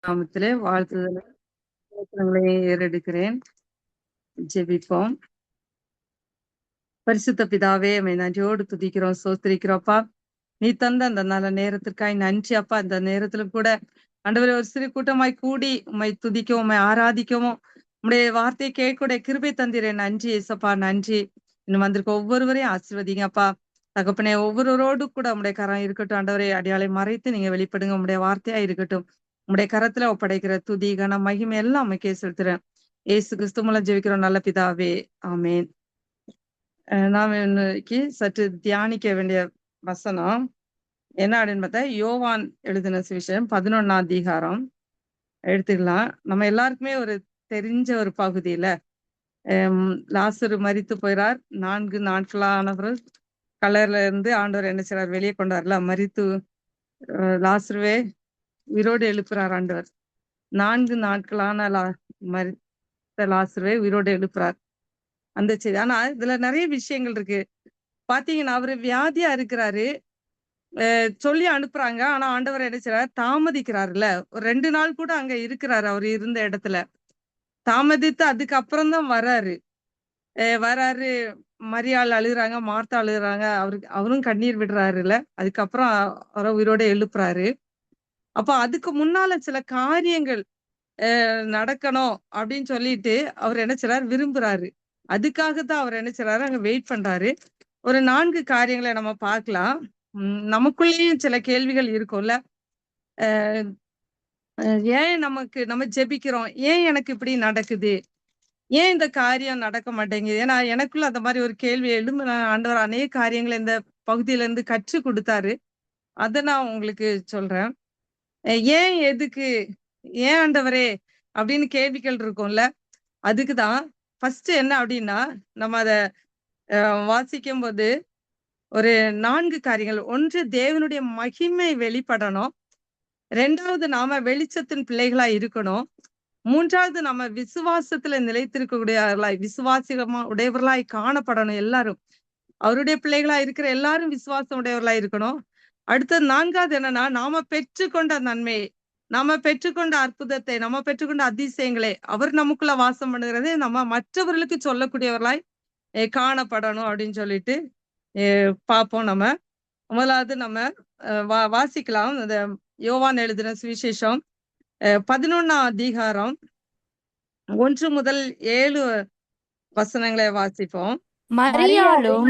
நாமத்திலே வாழ்த்துதலை ஏறெடுக்கிறேன். ஜெபிப்போம். பரிசுத்த பிதாவே, உம்மை நன்றியோடு துதிக்கிறோம், ஸ்தோத்திரிக்கிறோம்ப்பா. நீ தந்த அந்த நல்ல நேரத்திற்காய் நன்றி அப்பா. இந்த நேரத்துல கூட ஆண்டவரே ஒரு சிறு கூட்டமாய் கூடி உம்மை துதிக்கவும் உம்மை ஆராதிக்கவும் உம்முடைய வார்த்தையை கேட்கக்கூடிய கிருபை தந்திரேன். நன்றி ஏசப்பா, நன்றி. இன்னும் வந்திருக்க ஒவ்வொருவரையும் ஆசீர்வதிங்கப்பா. தகப்பனே, ஒவ்வொருவரோடு கூட உம்முடைய கரம் இருக்கட்டும். ஆண்டவரே, அடையாளை மறைத்து நீங்க வெளிப்படுங்க. உம்முடைய வார்த்தையா இருக்கட்டும். உம்முடைய கரத்துல ஒப்படைக்கிற துதி கன மகிமை எல்லாம் உம்மைக்கே செலுத்துறேன். ஏசு கிறிஸ்து மூலம் ஜெபிக்கிறோம் நல்ல பிதாவே, ஆமென். நாம் இன்னைக்கு சற்று தியானிக்க வேண்டிய வசனம் என்ன அப்படின்னு பார்த்தா, யோவான் எழுதின சுவிசேஷம் 11ஆம் அதிகாரம் எடுத்துக்கலாம். நம்ம எல்லாருக்குமே ஒரு தெரிஞ்ச ஒரு பகுதியில லாசரு மரித்து போயிறார். 4 நாட்களானவர் கல்லறையில இருந்து ஆண்டவர் என்ன செய்றார், வெளியே கொண்டார்ல. மரித்து லாசருவே உயிரோடு எழுப்புறார் ஆண்டவர். 4 நாட்களான மரித்த லாசருவே உயிரோடு எழுப்புறார். அந்த செய்தி. ஆனா இதுல நிறைய விஷயங்கள் இருக்கு. பாத்தீங்கன்னா, அவரு வியாதியா இருக்கிறாரு. சொல்லி அனுப்புறாங்க. ஆனா ஆண்டவர் என்ன செய்றார், தாமதிக்கிறாருல்ல. ஒரு 2 நாள் கூட அங்க இருக்கிறாரு அவரு இருந்த இடத்துல. தாமதித்து அதுக்கப்புறம் தான் வராரு. வராரு. மரியாள் அழுகுறாங்க, மார்த்தா அழுகுறாங்க. அவரும் கண்ணீர் விடுறாருல்ல. அதுக்கப்புறம் அவரை உயிரோட எழுப்புறாரு. அப்ப அதுக்கு முன்னால சில காரியங்கள் நடக்கணும் அப்படின்னு சொல்லிட்டு அவர் என்ன செய்றாரு, விரும்புறாரு. அதுக்காக தான் அவர் என்ன செய்றாரு, அங்க வெயிட் பண்றாரு. ஒரு 4 காரியங்களை நம்ம பார்க்கலாம். நமக்குள்ளேயும் சில கேள்விகள் இருக்கும்ல. ஏன் நம்ம ஜெபிக்கிறோம், ஏன் எனக்கு இப்படி நடக்குது, ஏன் இந்த காரியம் நடக்க மாட்டேங்குது? ஏன்னா எனக்குள்ள அந்த மாதிரி ஒரு கேள்வி எழும்பு. ஆண்டவர் அநேக காரியங்களை இந்த பகுதியில இருந்து கற்றுக் கொடுத்தாரு. அதை நான் உங்களுக்கு சொல்றேன். ஏன், எதுக்கு, ஏன் ஆண்டவரே அப்படின்னு கேள்விகள் இருக்கும்ல. அதுக்குதான் ஃபர்ஸ்ட் என்ன அப்படின்னா, நம்ம அதை வாசிக்கும் போது ஒரு 4 காரியங்கள். ஒன்று, தேவனுடைய மகிமை வெளிப்படணும். 2வது, நாம வெளிச்சத்தின் பிள்ளைகளா இருக்கணும். 3வது, நம்ம விசுவாசத்துல நிலைத்திருக்கக்கூடியவர்களாய், விசுவாசிகமா உடையவர்களாய் காணப்படணும். எல்லாரும் அவருடைய பிள்ளைகளா இருக்கிற எல்லாரும் விசுவாசம் உடையவர்களாய் இருக்கணும். அடுத்தது 4வது என்னன்னா, நாம பெற்றுக்கொண்ட நன்மையை, நாம பெற்றுக்கொண்ட அற்புதத்தை, நம்ம பெற்றுக்கொண்ட அதிசயங்களை, அவர் நமக்குள்ள வாசம் பண்ணுகிறதை நம்ம மற்றவர்களுக்கு சொல்லக்கூடியவர்களாய் காணப்படணும் அப்படின்னு சொல்லிட்டு பார்ப்போம். நம்ம முதலாவது நம்ம வாசிக்கலாம். அந்த யோவான் எழுதின சுவிசேஷம் 11ஆம் அதிகாரம் 1 முதல் 7 வசனங்களை வாசிப்போம். மரியாளும்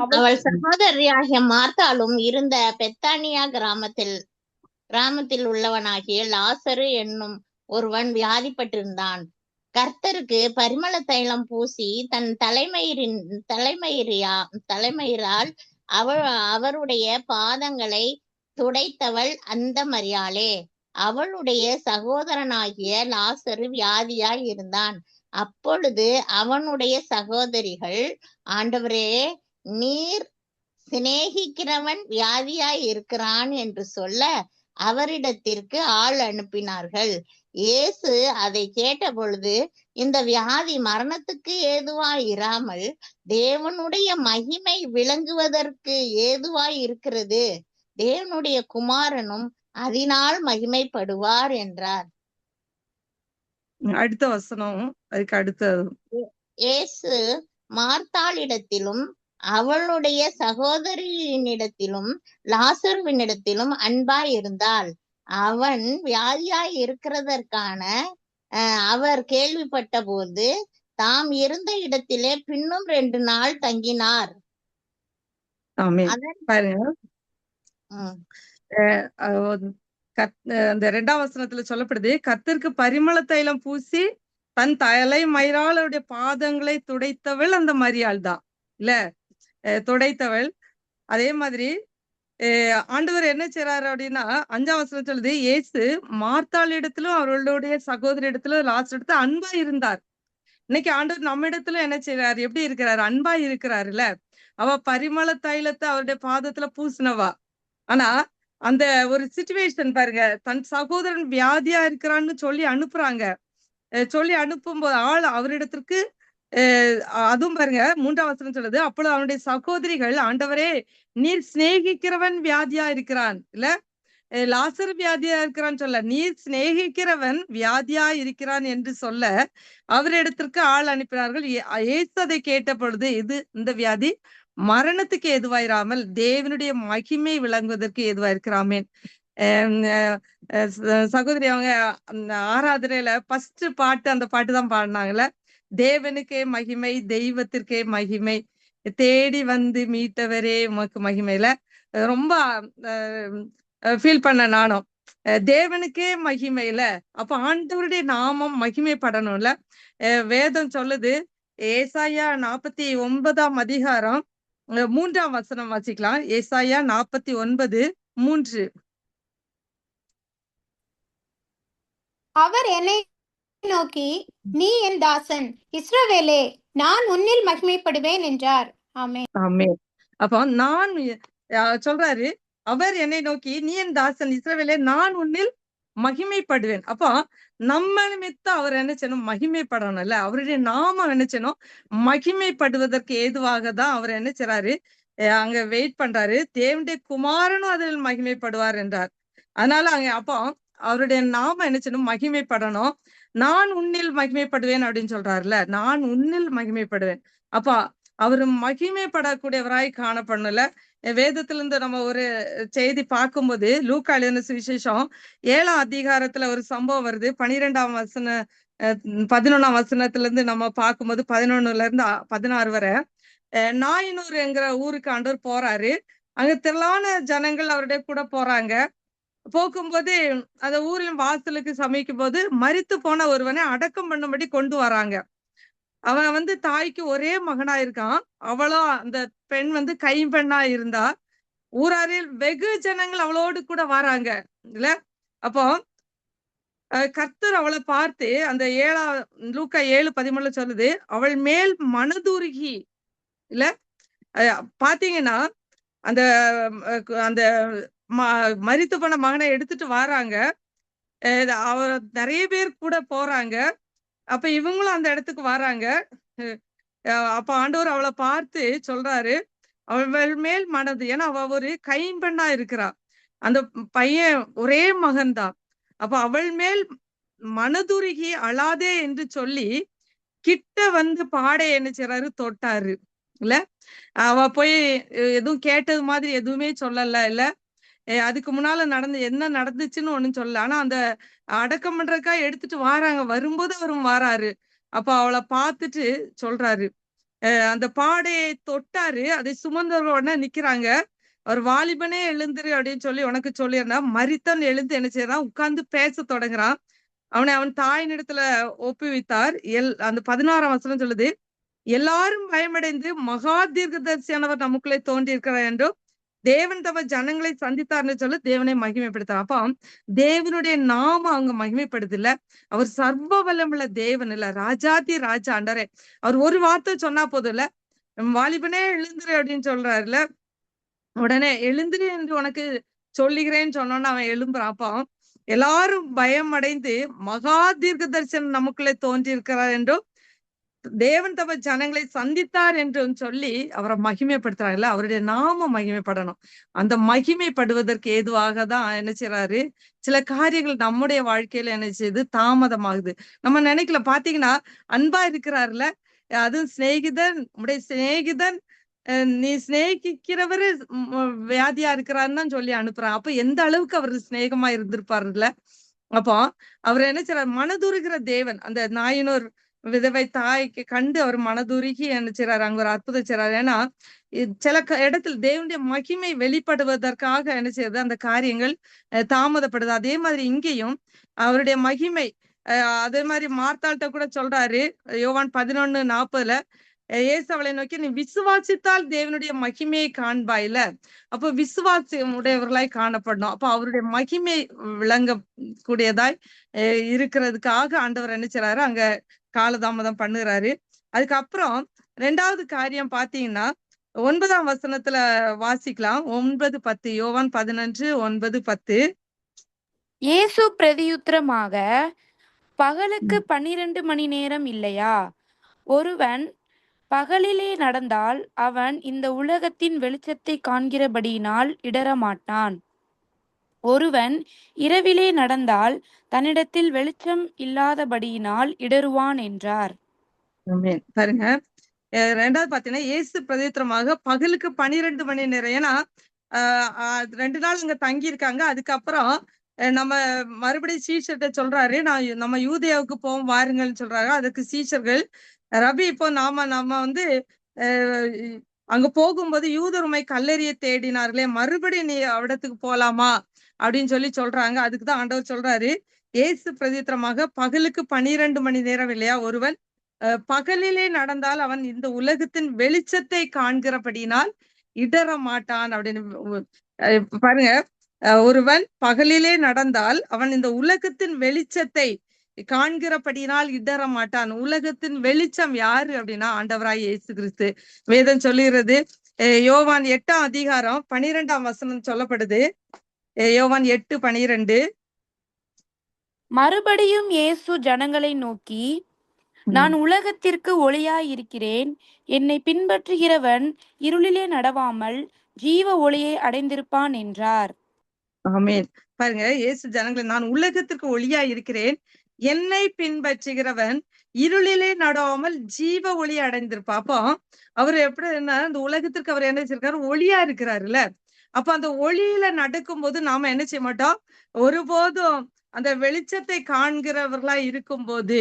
அவள் சகோதரியாகிய மார்த்தாளும் இருந்த பெத்தானியா கிராமத்தில் உள்ளவனாகிய லாசரு என்னும் ஒருவன் வியாதிப்பட்டிருந்தான். கர்த்தருக்கு பரிமள தைலம் பூசி தன் தலைமயிரால் அவருடைய பாதங்களை துடைத்தவள் அந்த மரியாளே. அவளுடைய சகோதரனாகிய லாசரு வியாதியாய் இருந்தான். அப்பொழுது அவனுடைய சகோதரிகள், ஆண்டவரே, நீர் சிநேகிக்கிறவன் வியாதியாய் இருக்கிறான் என்று சொல்ல அவரிடத்திற்கு ஆள் அனுப்பினார்கள். இயேசு அதை கேட்ட பொழுது, இந்த வியாதி மரணத்துக்கு ஏதுவாய் இராமல் தேவனுடைய மகிமை விளங்குவதற்கு ஏதுவாய் இருக்கிறது. தேவனுடைய குமாரனும் அதனால் மகிமைப்படுவார் என்றார். அடுத்த வசனம், அதுக்கு அடுத்தது. இயேசு மார்த்தாளிடத்திலும் அவளுடைய சகோதரியினிடத்திலும் லாசருவினிடத்திலும் அன்பாய் இருந்தாள். அவன் வியாதியாய் இருக்கிறதற்கான அவர் கேள்விப்பட்ட போது தாம் இருந்த இடத்திலே பின்னும் 2 நாள் தங்கினார். அந்த 2ஆம் வசனத்துல சொல்லப்படுது, கர்த்தருக்கு பரிமள தைலம் பூசி தன் தலை மயிராளுடைய பாதங்களை துடைத்தவள் அந்த மரியாள் தான் இல்ல, துடைத்தவள். அதே மாதிரி ஆண்டவர் என்ன செய்றாரு அப்படின்னா, 5ஆம் வசனம் சொல்லுது, இயேசு மார்த்தாள் இடத்திலும் அவர்களுடைய சகோதரி இடத்திலும் லாஸ்ட் இடத்துல அன்பா இருந்தார். இன்னைக்கு ஆண்டவர் நம்ம இடத்துல என்ன செய்றாரு, எப்படி இருக்கிறாரு, அன்பா இருக்கிறாருல்ல. அவ பரிமள தைலத்தை அவருடைய பாதத்துல பூசினவா. ஆனா அந்த ஒரு சிச்சுவேஷன் பாருங்க, தன் சகோதரன் வியாதியா இருக்கிறான்னு சொல்லி அனுப்புறாங்க. சொல்லி அனுப்பும்போது ஆள் அவரிடத்திற்கு அதுவும் பாருங்க 3ஆம் வசனம் சொல்லுது, அப்பொழுது அவனுடைய சகோதரிகள், ஆண்டவரே, நீர் சிநேகிக்கிறவன் வியாதியா இருக்கிறான் இல்ல, லாசர் வியாதியா இருக்கிறான்னு சொல்ல, நீர் சிநேகிக்கிறவன் வியாதியா இருக்கிறான் என்று சொல்ல அவரிடத்திற்கு ஆள் அனுப்பினார்கள். இயேசு அதை கேட்ட பொழுது இந்த வியாதி மரணத்துக்கு ஏதுவாயிராமல் தேவனுடைய மகிமை விளங்குவதற்கு ஏதுவாயிருக்கிறாமேன். சகோதரி அவங்க அந்த ஆராதனையில ஃபர்ஸ்ட் பாட்டு அந்த பாட்டு தான் பாடினாங்கல்ல. தேவனுக்கே மகிமை, தெய்வத்திற்கே மகிமை, தேடி வந்து மீட்டவரே உமக்கு மகிமையில ரொம்ப ஃபீல் பண்ண நானும். தேவனுக்கே மகிமையில அப்ப ஆண்டவருடைய நாமம் மகிமைப்படணும்ல. வேதம் சொல்லுது, ஏசாயா 49ஆம் அதிகாரம் 3ஆம் வசனம் வாசிக்கலாம். ஏசாயா 49:3. அவர் என்னை நோக்கி, நீ என் தாசன் இஸ்ரவேலே, நான் உன்னில் மகிமைப்படுவேன் என்றார். ஆமென். ஆமென். அப்போ நான் சொல்றாரு, அவர் என்னை நோக்கி, நீ என் தாசன் இஸ்ரவேலே, நான் உன்னில் மகிமைப்படுவேன். அப்போ நம்ம நிமித்தம் அவர் என்ன செய்யணும்? மகிமைப்படணும்ல. அவருடைய நாமம் என்ன செய்யணும்? மகிமைப்படுவதற்கு ஏதுவாக தான் அவர் என்ன செய்றாரு? அங்க வெயிட் பண்றாரு. தேவனுடைய குமாரனும் அதில் மகிமைப்படுவார் என்றார். அதனால அப்போ அவருடைய நாமம் என்ன செய்யணும்? மகிமைப்படணும். நான் உன்னில் மகிமைப்படுவேன் அப்படின்னு சொல்றாருல. நான் உன்னில் மகிமைப்படுவேன். அப்போ அவரு மகிமைப்படக்கூடியவராய் காணப்படணும்ல. வேதத்திலிருந்து நம்ம ஒரு செய்தி பார்க்கும்போது லூக்கா எழுதின சுவிசேஷம் 7ஆம் அதிகாரத்துல ஒரு சம்பவம் வருது. 12ஆம் வசனம் 11ஆம் வசனத்துல இருந்து நம்ம பார்க்கும்போது 11ல இருந்து 16 வரை நாயினூர் என்கிற ஊருக்கு ஆண்டவர் போறாரு. அங்க திரளான ஜனங்கள் அவருடைய கூட போறாங்க. போகும்போது அந்த ஊரின் வாசலுக்கு சமைக்கும் போது மரித்து போன ஒருவனை அடக்கம் பண்ணும்படி கொண்டு வராங்க. அவன் தாய்க்கு ஒரே மகனா இருக்கான். அவளோ அந்த பெண் கைம்பெண்ணா இருந்தா. ஊராரில் வெகு ஜனங்கள் அவளோடு கூட வராங்க இல்ல. அப்போ கர்த்தர் அவளை பார்த்து அந்த லூக்கா 7:13 சொல்லுது, அவள் மேல் மனதுருகி இல்ல. பாத்தீங்கன்னா அந்த அந்த மரித்து போன மகனை எடுத்துட்டு வராங்க. அவர் நிறைய பேர் கூட போறாங்க. அப்ப இவங்களும் அந்த இடத்துக்கு வராங்க. அப்ப ஆண்டவர் அவளை பார்த்து சொல்றாரு, அவள் மேல் மனது, ஏன்னா அவ ஒரு கைம்பெண்ணா இருக்கிறா. அந்த பையன் ஒரே மகன்தான். அப்ப அவள் மேல் மனதுருகி அழாதே என்று சொல்லி கிட்ட பாடை என்ன செய்றாரு? தொட்டாரு இல்ல. அவ போய் எதுவும் கேட்டது மாதிரி எதுவுமே சொல்லல இல்ல. அதுக்கு முன்னால என்ன நடந்துச்சுன்னு ஒண்ணும் சொல்லல. ஆனா அந்த அடக்கம் பண்றதுக்கா எடுத்துட்டு வாராங்க. வரும்போது அவரும் வாராரு. அப்ப அவளை பார்த்துட்டு சொல்றாரு, அந்த பாடையை தொட்டாரு. அதை சுமந்தவர்கள் உடனே நிக்கிறாங்க. அவர் வாலிபனே எழுந்துரு அப்படின்னு சொல்லி உனக்கு சொல்லியிருந்தா, மரித்தவன் எழுந்து என்ன செய்யறான்? உட்கார்ந்து பேச தொடங்குறான். அவன் தாயினிடத்துல ஒப்புவித்தார். அந்த 16ஆம் வசனம் சொல்லுது, எல்லாரும் பயமடைந்து மகா தீர்க்கதரிசியானவர் நமக்குள்ளே தோன்றி இருக்கிறார் என்றும் தேவன் தம ஜனங்களை சந்தித்தார்னு சொல்லி தேவனை மகிமைப்படுத்தார். அப்ப தேவனுடைய நாம அவங்க மகிமைப்படுது இல்ல. அவர் சர்வ வல்லமுள்ள தேவன் இல்ல. ராஜாதி ராஜா ஆண்டவரே. அவர் ஒரு வார்த்தை சொன்னா போதும் இல்ல. வாலிபனே எழுந்துரு அப்படின்னு சொல்றாருல. உடனே எழுந்துரு என்று உனக்கு சொல்லுகிறேன்னு சொன்னோன்னு அவன் எழும்புறான். அப்போ எல்லாரும் பயம் அடைந்து மகா தீர்க்க தரிசனம் நமக்குள்ளே தோன்றி இருக்கிறார் என்றும் தேவன் தம ஜனங்களை சந்தித்தார் என்றும் சொல்லி அவரை மகிமைப்படுத்துறாங்கல்ல. அவருடைய நாம மகிமைப்படணும். அந்த மகிமைப்படுவதற்கு ஏதுவாக தான் என்ன செய்றாரு? சில காரியங்கள் நம்முடைய வாழ்க்கையில என்ன செய்யுது? தாமதமாகுது. நம்ம நினைக்கல. பாத்தீங்கன்னா அன்பா இருக்கிறாருல. அதுவும் சிநேகிதன், உடைய சிநேகிதன், நீ சிநேகிக்கிறவரு வியாதியா இருக்கிறாருன்னு தான் சொல்லி அனுப்புறான். அப்ப எந்த அளவுக்கு அவர் சிநேகமா இருந்திருப்பாருல்ல. அப்போ அவர் என்ன செய்றார்? மனதுருகிற தேவன். அந்த நாயினூர் விதவை தாய்க்கு கண்டு அவர் மனதுருகி என்ன செய்றாரு? அங்க ஒரு அற்புதம் செய்றாரு. ஏன்னா சில இடத்துல தேவனுடைய மகிமை வெளிப்படுவதற்காக என்ன செய்யுது? அந்த காரியங்கள் தாமதப்படுது. அதே மாதிரி இங்கேயும் அவருடைய மகிமை அதே மாதிரி மார்த்தாள்கிட்ட கூட சொல்றாரு. யோவான் 11:40 இயேசு அவளை நோக்கி, நீ விசுவாசித்தால் தேவனுடைய மகிமையை காண்பாயில. அப்ப விசுவாசி உடையவர்களாய் காணப்படணும். அப்ப அவருடைய மகிமை விளங்க கூடியதாய் இருக்கிறதுக்காக ஆண்டவர் என்ன செய்றாரு? அங்க காலதாமதம் பண்ணுறாரு. அதுக்கப்புறம் 2வது காரியம் பாத்தீங்கன்னா 9ஆம் வசனத்துல வாசிக்கலாம். 9:10 யோவான் 11:9-10. இயேசு பிரதியுத்தரமாக, பகலுக்கு 12 மணி நேரம் இல்லையா? ஒருவன் பகலிலே நடந்தால் அவன் இந்த உலகத்தின் வெளிச்சத்தை காண்கிறபடியினால் இடரமாட்டான். ஒருவன் இரவிலே நடந்தால் தன்னிடத்தில் வெளிச்சம் இல்லாதபடியினால் இடறுவான் என்றார். ஆமென். பாருங்க, ரெண்டாவது பாத்தீங்கன்னா இயேசு பிரதித்திரமாக பகலுக்கு 12 மணி நேரம். ஏன்னா 2 நாள் இங்க தங்கி இருக்காங்க. அதுக்கப்புறம் நம்ம மறுபடியும் சீஷர்கிட்ட சொல்றாரு, நம்ம யூதேயாவுக்கு போவோம் வாருங்கள்னு சொல்றாங்க. அதுக்கு சீஷர்கள், ரபி, இப்போ நாம வந்து அங்க போகும்போது யூதர் உம்மை கல்லெறிய தேடினார்களே, மறுபடியும் நீ அவிடத்துக்கு போலாமா அப்படின்னு சொல்றாங்க. அதுக்குதான் ஆண்டவர் சொல்றாரு, இயேசு பிரதித்திரமாக பகலுக்கு 12 மணி நேரம் இல்லையா, ஒருவன் பகலிலே நடந்தால் அவன் இந்த உலகத்தின் வெளிச்சத்தை காண்கிறபடினால் இடற மாட்டான் அப்படின்னு. பாருங்க, ஒருவன் பகலிலே நடந்தால் அவன் இந்த உலகத்தின் வெளிச்சத்தை காண்கிறபடினால் இடற மாட்டான். உலகத்தின் வெளிச்சம் யாரு அப்படின்னா ஆண்டவராய் இயேசு கிறிஸ்து. வேதம் சொல்லுகிறது, யோவான் 8ஆம் அதிகாரம் 12ஆம் வசனம் சொல்லப்படுது. யோவான் 8:12. மறுபடியும் இயேசு ஜனங்களை நோக்கி, நான் உலகத்திற்கு ஒளியாயிருக்கிறேன். என்னை பின்பற்றுகிறவன் இருளிலே நடவாமல் ஜீவ ஒளியை அடைந்திருப்பான் என்றார். ஆமென். பாருங்க, இயேசு ஜனங்களை, நான் உலகத்திற்கு ஒளியா இருக்கிறேன், என்னை பின்பற்றுகிறவன் இருளிலே நடாமல் ஜீவ ஒளி அடைந்திருப்பா. அப்போ அவர் எப்படின்னா இந்த உலகத்திற்கு அவர் என்ன செய்யிருக்காரு, ஒளியா இருக்கிறாருல்ல. அப்ப அந்த ஒளியில நடக்கும்போது நாம என்ன செய்ய மாட்டோம், ஒருபோதும் அந்த வெளிச்சத்தை காண்கிறவர்களா இருக்கும்போது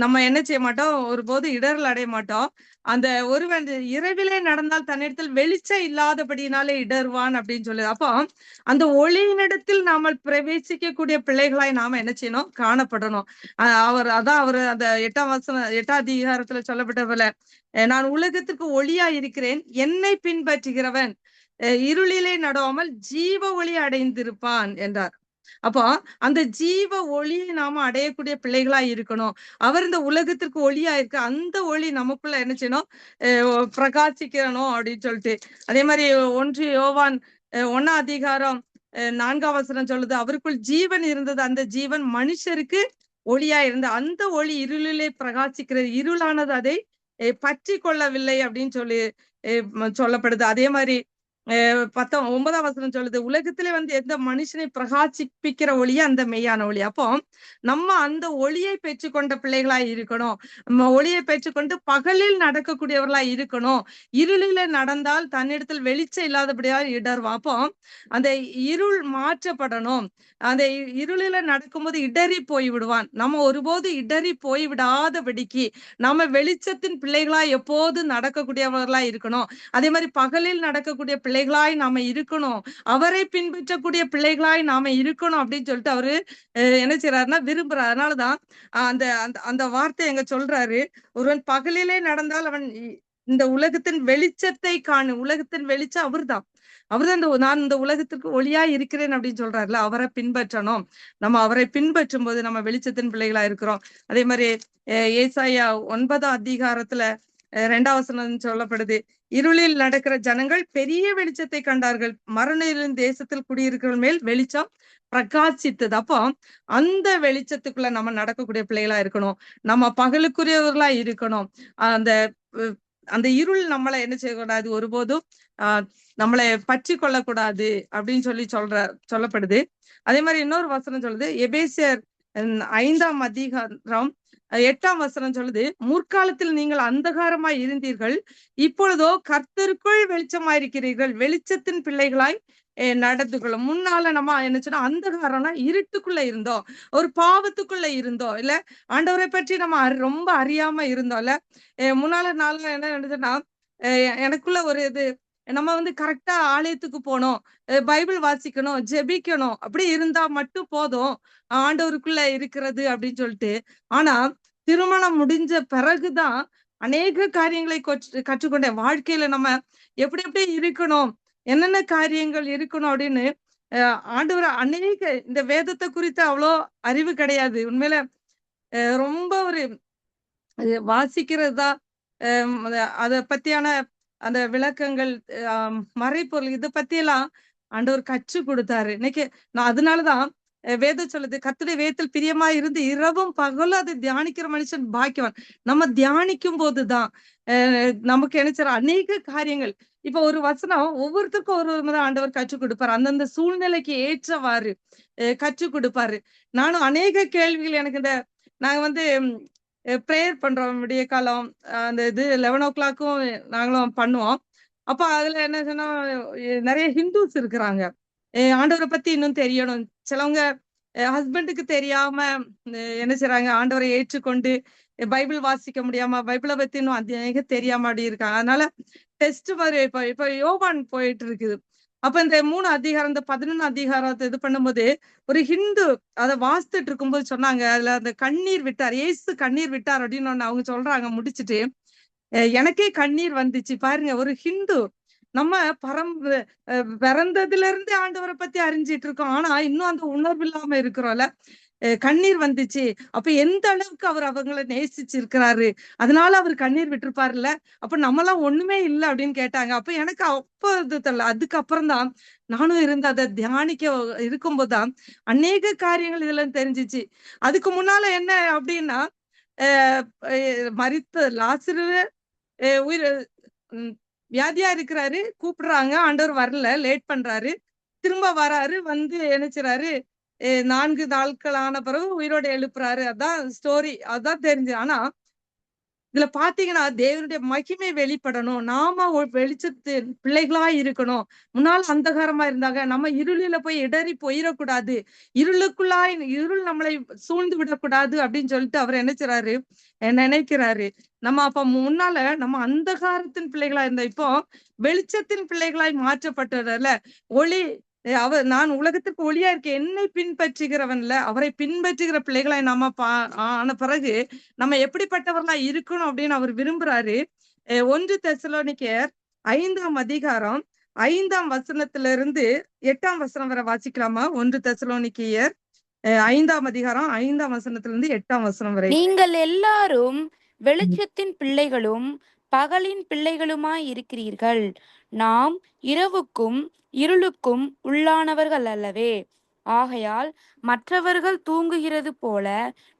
நம்ம என்ன செய்ய மாட்டோம், ஒருபோது இடரல் அடைய மாட்டோம். அந்த ஒருவன் இரவிலே நடந்தால் தன்னிடத்தில் வெளிச்சம் இல்லாதபடினாலே இடறுவான் அப்படின்னு சொல்லுது. அப்போ அந்த ஒளியினிடத்தில் நாம பிரவேசிக்கக்கூடிய பிள்ளைகளாய் நாம என்ன செய்யணும், காணப்படணும். அவர் அந்த 8ஆம் அதிகாரத்துல சொல்லப்பட்ட போல, நான் உலகத்துக்கு ஒளியா இருக்கிறேன், என்னை பின்பற்றுகிறவன் இருளிலே நடாமல் ஜீவ ஒளி அடைந்திருப்பான் என்றார். அப்போ அந்த ஜீவ ஒளியை நாம அடையக்கூடிய பிள்ளைகளா இருக்கணும். அவர் இந்த உலகத்திற்கு ஒளியா இருக்கு, அந்த ஒளி நமக்குள்ள என்ன செய்யணும், பிரகாசிக்கணும் அப்படின்னு சொல்லிட்டு. அதே மாதிரி 1 யோவான் 1ஆம் அதிகாரம் 4ஆம் வசனம் சொல்லுது, அவருக்குள் ஜீவன் இருந்தது, அந்த ஜீவன் மனுஷருக்கு ஒளியா இருந்த, அந்த ஒளி இருளிலே பிரகாசிக்கிறது, இருளானது அதை பற்றி கொள்ளவில்லை அப்படின்னு சொல்லப்படுது. அதே மாதிரி 9ஆம் வசனம் சொல்லுது, உலகத்திலே வந்து எந்த மனுஷனை பிரகாசிப்பிக்கிற ஒளியா அந்த மெய்யான ஒளி. அப்போ நம்ம அந்த ஒளியை பெற்றுக்கொண்ட பிள்ளைகளாய் இருக்கணும். நம்ம ஒளியை பெற்றுக்கொண்டு பகலில் நடக்கக்கூடியவர்களாய் இருக்கணும். இருளில நடந்தால் தன்னிடத்தில் வெளிச்சம் இல்லாதபடியா இடர்வான். அப்போ அந்த இருள் மாற்றப்படணும். அந்த இருளில நடக்கும்போது இடறி போய் விடுவான். நம்ம ஒருபோது இடறி போய் விடாதபடிக்கு நம்ம வெளிச்சத்தின் பிள்ளைகளாய் எப்போது நடக்கக்கூடியவர்களாய் இருக்கணும். அதே மாதிரி பகலில் நடக்கக்கூடிய பிள்ளைகளாய் நாம இருக்கணும். அவரை பின்பற்றக்கூடிய பிள்ளைகளாய் நாம இருக்கணும் அப்படின்னு சொல்லிட்டு அவரு என்ன செய்யறாருன்னா விரும்புறாரு. அதனாலதான் அந்த அந்த வார்த்தை எங்க சொல்றாரு, ஒருவன் பகலிலே நடந்தால் அவன் இந்த உலகத்தின் வெளிச்சத்தை காணு. உலகத்தின் வெளிச்சம் அவர்தான். நான் இந்த உலகத்திற்கு ஒளியா இருக்கிறேன் அப்படின்னு சொல்றாருல, அவரை பின்பற்றணும். நம்ம அவரை பின்பற்றும் போது நம்ம வெளிச்சத்தின் பிள்ளைகளா இருக்கிறோம். அதே மாதிரி ஏசாயா 9ஆம் அதிகாரத்துல 2ஆம் வசனம் சொல்லப்படுது, இருளில் நடக்கிற ஜனங்கள் பெரிய வெளிச்சத்தை கண்டார்கள், மரண இருளின் தேசத்தில் குடியிருக்கிற மேல் வெளிச்சம் பிரகாசித்தது. அப்போ அந்த வெளிச்சத்துக்குள்ள நம்ம நடக்கக்கூடிய பிள்ளைகளா இருக்கணும். நம்ம பகலுக்குரியவர்களா இருக்கணும். அந்த அந்த இருள் நம்மளை என்ன செய்யக்கூடாது, ஒருபோதும் நம்மளை பற்றி கொள்ளக்கூடாது அப்படின்னு சொல்லப்படுது. அதே மாதிரி இன்னொரு வசனம் சொல்லுது, எபேசியர் 5ஆம் அதிகாரம் 8ஆம் வசனம் சொல்லுது, முற்காலத்தில் நீங்கள் அந்தகாரமாய் இருந்தீர்கள், இப்பொழுதோ கர்த்தருக்குள் வெளிச்சமாயிருக்கிறீர்கள், வெளிச்சத்தின் பிள்ளைகளாய் நடந்து கொள்ளும். முன்னால நம்ம என்ன சொன்னா, அந்தகாரம்னா இருட்டுக்குள்ள இருந்தோம், ஒரு பாவத்துக்குள்ள இருந்தோம் இல்ல, ஆண்டவரை பற்றி நம்ம ரொம்ப அறியாம இருந்தோம்ல. முன்னால நாள்ல என்ன நடந்ததுன்னா, எனக்குள்ள ஒரு இது, நம்ம வந்து கரெக்டா ஆலயத்துக்கு போனோம், பைபிள் வாசிக்கணும், ஜெபிக்கணும், அப்படி இருந்தா மட்டும் போதும் ஆண்டவருக்குள்ள இருக்கிறது அப்படின்னு சொல்லிட்டு. ஆனா திருமணம் முடிஞ்ச பிறகுதான் அநேக காரியங்களை கற்றுக்கொண்டேன். வாழ்க்கையில நம்ம எப்படி எப்படி இருக்கணும், என்னென்ன காரியங்கள் இருக்கணும் அப்படின்னு. ஆண்டவர் அநேக, இந்த வேதத்தை குறித்து அவ்வளோ அறிவு கிடையாது உண்மையில. ரொம்ப ஒரு வாசிக்கிறதா, அத பத்தியான அந்த விளக்கங்கள், மறைப்பொருள், இதை பத்தி எல்லாம் ஆண்டவர் கற்றுக் கொடுத்தாரு. இன்னைக்கு நான் அதனாலதான் வேதம் சொல்லுது, கர்த்தருடைய வேதத்தில் பிரியமா இருந்து இரவும் பகலும் அதை தியானிக்கிற மனுஷன் பாக்கியவான். நம்ம தியானிக்கும் போதுதான் நமக்கு என்ன அநேக காரியங்கள். இப்ப ஒரு வசனம் ஒவ்வொருத்தருக்கும் ஒரு முறை ஆண்டவர் கற்றுக் கொடுப்பாரு, அந்தந்த சூழ்நிலைக்கு ஏற்றவாறு கற்றுக் கொடுப்பாரு. நானும் அநேக கேள்விகள் எனக்கு நாங்க வந்து பிரேயர் பண்றோம் விடிய காலம். அந்த இது 11 o'clock நாங்களும் பண்ணுவோம். அப்ப அதுல என்ன சொன்னா, நிறைய ஹிந்துஸ் இருக்கிறாங்க. ஆண்டவரை பத்தி இன்னும் தெரியணும். சிலவங்க ஹஸ்பண்டுக்கு தெரியாம என்ன செய்றாங்க, ஆண்டவரை ஏற்றுக்கொண்டு பைபிள் வாசிக்க முடியாம, பைபிளை பத்தி இன்னும் அதிக தெரியாம அப்படி இருக்காங்க. அதனால டெஸ்ட் மாதிரி இப்ப யோவான் போயிட்டு இருக்குது. அப்ப இந்த 3 அதிகாரம், இந்த 11 அதிகாரத்தை இது பண்ணும்போது ஒரு ஹிந்து அதை வாசித்துட்டு இருக்கும்போது சொன்னாங்க, அதுல அந்த கண்ணீர் விட்டார், இயேசு கண்ணீர் விட்டார் அப்படின்னு அவங்க சொல்றாங்க. முடிச்சுட்டு எனக்கே கண்ணீர் வந்துச்சு. பாருங்க, ஒரு ஹிந்து நம்ம பிறந்ததுல இருந்து ஆண்டவரை பத்தி அறிஞ்சிட்டு இருக்கோம். ஆனா இன்னும் அந்த உணர்வு இல்லாம இருக்கிறோம்ல. கண்ணீர் வந்துச்சு. அப்ப எந்த அளவுக்கு அவர் அவங்களை நேசிச்சிருக்கிறாரு, அதனால அவர் கண்ணீர் விட்டுருப்பாருல்ல. அப்ப நம்மளாம் ஒண்ணுமே இல்லை அப்படின்னு கேட்டாங்க. அப்ப எனக்கு அப்ப இது தெரியல. அதுக்கப்புறம் தான் நானும் இருந்து அதை தியானிக்க இருக்கும்போதுதான் அநேக காரியங்கள் இதுல தெரிஞ்சிச்சு. அதுக்கு முன்னால என்ன அப்படின்னா, மரித்த லாசருவே உயிர் வியாதியா இருக்கிறாரு, கூப்பிடுறாங்க, ஆண்டவர் வரல, லேட் பண்றாரு, திரும்ப வராரு, வந்து நினைச்சுறாரு 4 நாட்களான பிறகு உயிரோட எழுப்புறாரு. அதான் ஸ்டோரி, அதான் தெரிஞ்சு. ஆனா இதுல பாத்தீங்கன்னா தேவனுடைய மகிமை வெளிப்படணும், நாம வெளிச்சத்து பிள்ளைகளா இருக்கணும். முன்னால் அந்தகாரமா இருந்தாங்க, நம்ம இருளில போய் இடறி போயிடக்கூடாது, இருளுக்குள்ளாய் இருள் நம்மளை சூழ்ந்து விடக்கூடாது அப்படின்னு சொல்லிட்டு அவர் நினைச்சுறாரு, நினைக்கிறாரு. நம்ம அப்ப முன்னால நம்ம அந்தகாரத்தின் பிள்ளைகளா இருந்த, இப்போ வெளிச்சத்தின் பிள்ளைகளாய் மாற்றப்பட்டதுல ஒளி. நான் உலகத்திற்கு ஒளியா இருக்கேன், என்னை பின்பற்றுகிறவன்ல அவரை பின்பற்றுகிற பிள்ளைகளாய் நம்ம ஆன பிறகு நம்ம எப்படிப்பட்டவர்களா இருக்கணும் அப்படின்னு அவர் விரும்புறாரு. 1 தெசலோனிக்கேயர் 5ஆம் அதிகாரம் 5ஆம் வசனத்திலிருந்து 8ஆம் வசனம் வரை வாசிக்கலாமா? 1 தெசலோனிக்கேயர் 5ஆம் அதிகாரம் 5ஆம் வசனத்திலிருந்து 8ஆம் வசனம் வரை. நீங்கள் எல்லாரும் வெளிச்சத்தின் பிள்ளைகளும் பகலின் பிள்ளைகளுமாய் இருக்கிறீர்கள். நாம் இரவுக்கும் இருளுக்கும் உள்ளானவர்கள் அல்லவே. ஆகையால் மற்றவர்கள் தூங்குகிறது போல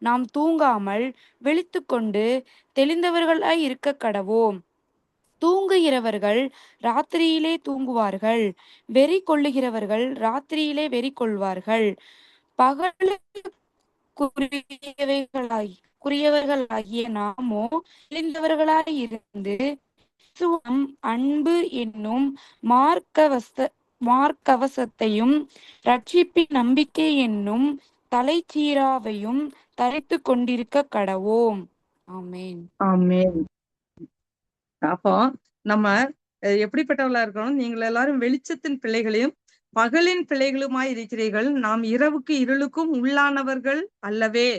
நாம் தூங்காமல் விழித்துக்கொண்டு தெளிந்தவர்களாய் இருக்க கடவோம். தூங்குகிறவர்கள் ராத்திரியிலே தூங்குவார்கள், வெறி கொள்ளுகிறவர்கள் ராத்திரியிலே வெறி கொள்வார்கள். பகலுக்குரியவர்களாகிய நாமோ தெளிந்தவர்களாய் இருந்து அன்பு என்னும் மார்க்கவசத்தையும் ரட்சிப்பின் நம்பிக்கை என்னும் தலைச்சீராவையும் தரித்து கொண்டிருக்க கடவோம். ஆமென். ஆமென். அப்போ நம்ம எப்படிப்பட்டவர்களா இருக்கணும்? நீங்கள் எல்லாரும் வெளிச்சத்தின் பிள்ளைகளையும் பகலின் பிள்ளைகளுமாய் இருக்கிறீர்கள். நாம் இரவுக்கு இருளுக்கும் உள்ளானவர்கள் அல்லவே.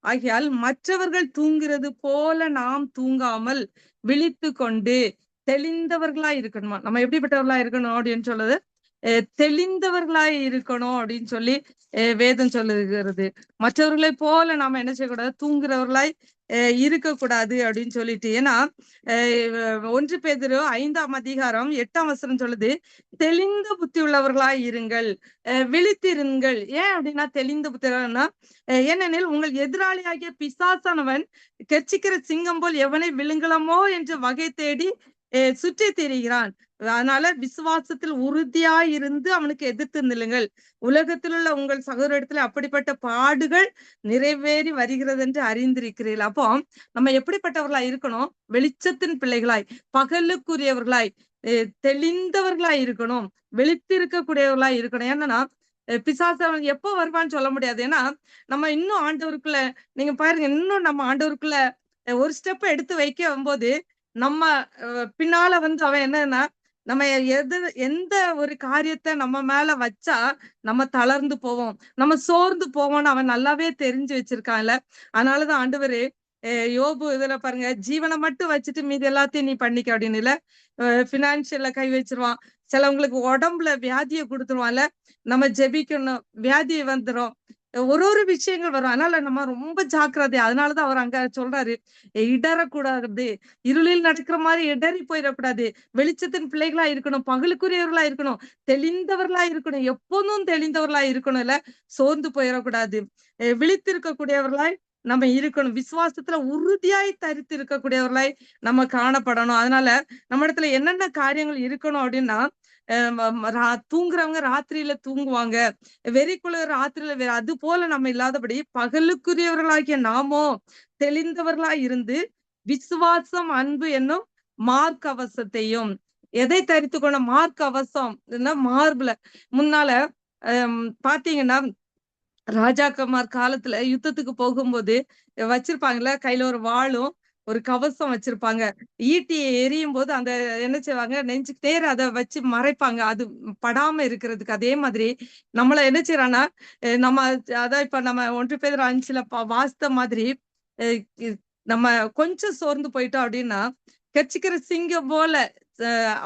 ஆகையால் மற்றவர்கள் தூங்குறது போல நாம் தூங்காமல் விழித்து கொண்டு தெளிந்தவர்களாய் இருக்கணுமா? நம்ம எப்படிப்பட்டவர்களா இருக்கணும் அப்படின்னு சொல்லுது, தெளிந்தவர்களாய் இருக்கணும் அப்படின்னு சொல்லி வேதம் சொல்லுகிறது. மற்றவர்களை போல நாம என்ன செய்யக்கூடாது, தூங்குறவர்களாய் இருக்கக்கூடாது அப்படின்னு சொல்லிட்டு. ஏன்னா 1 பேதுரு 5ஆம் அதிகாரம் 8ஆம் வசனம் சொல்லுது, தெளிந்த புத்தி உள்ளவர்களாய் இருங்கள், விழித்திருங்கள். ஏன் அப்படின்னா தெளிந்த புத்தினா, ஏனெனில் உங்கள் எதிராளியாகிய பிசாசானவன் கெர்ச்சிக்கிற சிங்கம் போல் எவனை விழுங்கலாமோ என்று வகை தேடி சுற்றி திரிகிறான். அதனால விசுவாசத்தில் உறுதியாய் இருந்து அவனுக்கு எதிர்த்து நில்லுங்கள். உலகத்தில் உள்ள உங்கள் சகோதரத்துல அப்படிப்பட்ட பாடுகள் நிறைவேறி வருகிறது என்று அறிந்திருக்கிறீர்கள். அப்போ நம்ம எப்படிப்பட்டவர்களாய் இருக்கணும்? வெளிச்சத்தின் பிள்ளைகளாய், பகலுக்குரியவர்களாய், தெளிந்தவர்களாய் இருக்கணும், விழித்திருக்கக்கூடியவர்களாய் இருக்கணும். ஏன்னா பிசாசு எப்போ வருவான்னு சொல்ல முடியாது. ஏன்னா நம்ம இன்னும் ஆண்டவருக்குள்ள, நீங்க பாருங்க, இன்னும் நம்ம ஆண்டவருக்குள்ள ஒரு ஸ்டெப் எடுத்து வைக்கும் போது நம்ம பின்னால அவன் என்னன்னா, நம்ம எந்த ஒரு காரியத்தை நம்ம மேல வச்சா நம்ம தளர்ந்து போவோம், நம்ம சோர்ந்து போவோம்னு அவன் நல்லாவே தெரிஞ்சு வச்சிருக்கான்ல. அதனாலதான் ஆண்டவரு யோபு இதுல பாருங்க, ஜீவனை மட்டும் வச்சுட்டு மீது எல்லாத்தையும் நீ பண்ணிக்க அப்படின்னு இல்ல, பினான்சியல்ல கை வச்சிருவான். சிலவங்களுக்கு உடம்புல வியாதியை கொடுத்துருவான்ல, நம்ம ஜெபிக்கணும், வியாதி வந்துடும். ஒரு விஷயங்கள் வரும். அதனால நம்ம ரொம்ப ஜாக்கிரதை. அதனாலதான் அவர் அங்க சொல்றாரு, இடறக்கூடாது, இருளில் நடக்கிற மாதிரி இடறி போயிடக்கூடாது, வெளிச்சத்தின் பிள்ளைகளா இருக்கணும், பகலுக்குரியவர்களா இருக்கணும், தெளிந்தவர்களா இருக்கணும், எப்போதும் தெளிந்தவர்களா இருக்கணும்ல, சோர்ந்து போயிடக்கூடாது, விழித்திருக்கக்கூடியவர்களாய் நம்ம இருக்கணும், விசுவாசத்துல உறுதியாய் தரித்து இருக்கக்கூடியவர்களாய் நம்ம காணப்படணும். அதனால நம்ம இடத்துல என்னென்ன காரியங்கள் இருக்கணும் அப்படின்னா, தூங்குறவங்க ராத்திரியில தூங்குவாங்க, வெறிக்குள்ள ராத்திரியில அது போல நம்ம இல்லாதபடி பகலுக்குரியவர்களாகிய நாமோ தெளிந்தவர்களாய் இருந்து விசுவாசம், அன்பு என்னும் மார்க்கவசத்தையும், எதை தரித்து கொண்ட மார்க்கவசம் மார்புல முன்னால பாத்தீங்கன்னா ராஜாக்கமார் காலத்துல யுத்தத்துக்கு போகும்போது வச்சிருப்பாங்கல்ல, கையில ஒரு வாளும் ஒரு கவசம் வச்சிருப்பாங்க. ஈட்டியை எரியும் போது அந்த என்ன செய்வாங்க, நெஞ்சுக்கு நேர அதை வச்சு மறைப்பாங்க, அது படாம இருக்கிறதுக்கு. அதே மாதிரி நம்மள என்ன செய்யறான்னா, நம்ம அதான் இப்ப நம்ம 1 பேதுரு 5 வாசித்த மாதிரி நம்ம கொஞ்சம் சோர்ந்து போயிட்டோம் அப்படின்னா, கெச்சிக்கிற சிங்கம் போல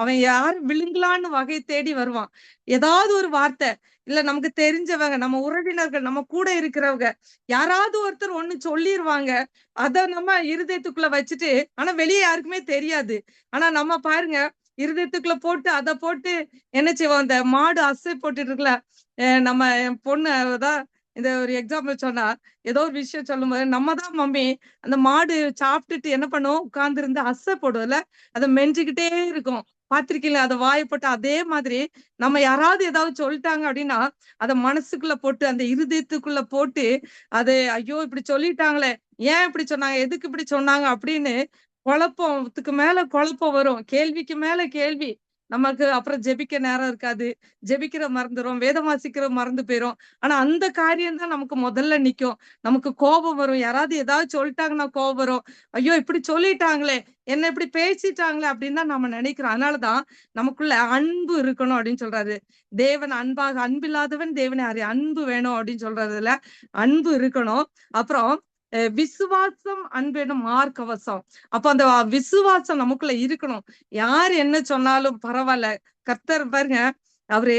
அவன் யார் விழுங்கலான்னு வகை தேடி வருவான். ஏதாவது ஒரு வார்த்தை, இல்ல நமக்கு தெரிஞ்சவங்க, நம்ம உறவினர்கள், நம்ம கூட இருக்கிறவங்க, யாராவது ஒருத்தர் ஒண்ணு சொல்லிருவாங்க, அத நம்ம இருதயத்துக்குள்ள வச்சுட்டு, ஆனா வெளியே யாருக்குமே தெரியாது. ஆனா நம்ம பாருங்க, இருதயத்துக்குள்ள போட்டு அதை போட்டு என்ன செய்வோம், இந்த மாடு அசை போட்டுட்டு இருக்குல்ல, நம்ம என் பொண்ணு தான் இந்த ஒரு எக்ஸாம்பிள் சொன்னா, ஏதோ ஒரு விஷயம் சொல்லும் போது, நம்ம தான் மம்மி அந்த மாடு சாப்பிட்டுட்டு என்ன பண்ணுவோம், உட்கார்ந்து இருந்து அசை போடுவோம்ல, அதை மெஞ்சுக்கிட்டே இருக்கும். பாத்திருக்கீங்களா, அதை வாயை போட்டு. அதே மாதிரி நம்ம யாராவது ஏதாவது சொல்லிட்டாங்க அப்படின்னா, அதை மனசுக்குள்ள போட்டு, அந்த இருதயத்துக்குள்ள போட்டு, அது ஐயோ இப்படி சொல்லிட்டாங்களே, ஏன் இப்படி சொன்னாங்க, எதுக்கு இப்படி சொன்னாங்க அப்படின்னு குழப்பத்துக்கு மேல குழப்பம் வரும், கேள்விக்கு மேல கேள்வி. நமக்கு அப்புறம் ஜெபிக்க நேரம் இருக்காது, ஜெபிக்கிற மறந்துரும், வேதம் வாசிக்கிற மறந்து போயிரும். ஆனா அந்த காரியம் தான் நமக்கு முதல்ல நிக்கும். நமக்கு கோபம் வரும், யாராவது ஏதாவது சொல்லிட்டாங்கன்னா கோபம் வரும், ஐயோ இப்படி சொல்லிட்டாங்களே, என்ன இப்படி பேசிட்டாங்களே அப்படின்னு தான் நம்ம நினைக்கிறோம். அதனாலதான் நமக்குள்ள அன்பு இருக்கணும் அப்படின்னு சொல்றாரு. தேவன் அன்பாக, அன்பில்லாதவன் தேவனை அறிய, அன்பு வேணும் அப்படின்னு சொல்றதுல அன்பு இருக்கணும். அப்புறம் விசுவாசம், அன்பு எனும் மார்க்கவசம். அப்ப அந்த விசுவாசம் நமக்குள்ள இருக்கணும். யார் என்ன சொன்னாலும் பரவாயில்ல, கர்த்தர் பாருங்க, அவரு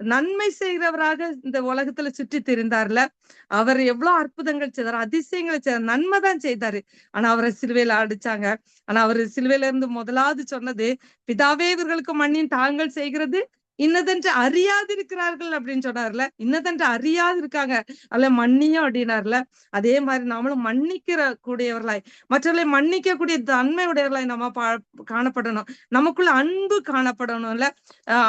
நன்மை செய்கிறவராக இந்த உலகத்துல சுற்றி திரிந்தார்ல, அவர் எவ்வளவு அற்புதங்கள் செய்தார், அதிசயங்களை செய்தார், நன்மைதான் செய்தாரு. ஆனா அவரை சிலுவையில அடிச்சாங்க. ஆனா அவரு சிலுவையில இருந்து முதலாவது சொன்னது, பிதாவே இவர்களுக்கு மண்ணின் தாங்கள் செய்கிறது இன்னதென்று அறியாது இருக்கிறார்கள் அப்படின்னு சொன்னார்ல, இன்னதென்று அறியாது இருக்காங்க, அதுல மன்னியும் அப்படின்னார்ல. அதே மாதிரி நாமளும் மன்னிக்கிற கூடியவர்களாய், மற்றவர்களை மன்னிக்க கூடிய தன்மை உடையவர்களாய் நம்ம காணப்படணும். நமக்குள்ள அன்பு காணப்படணும்ல,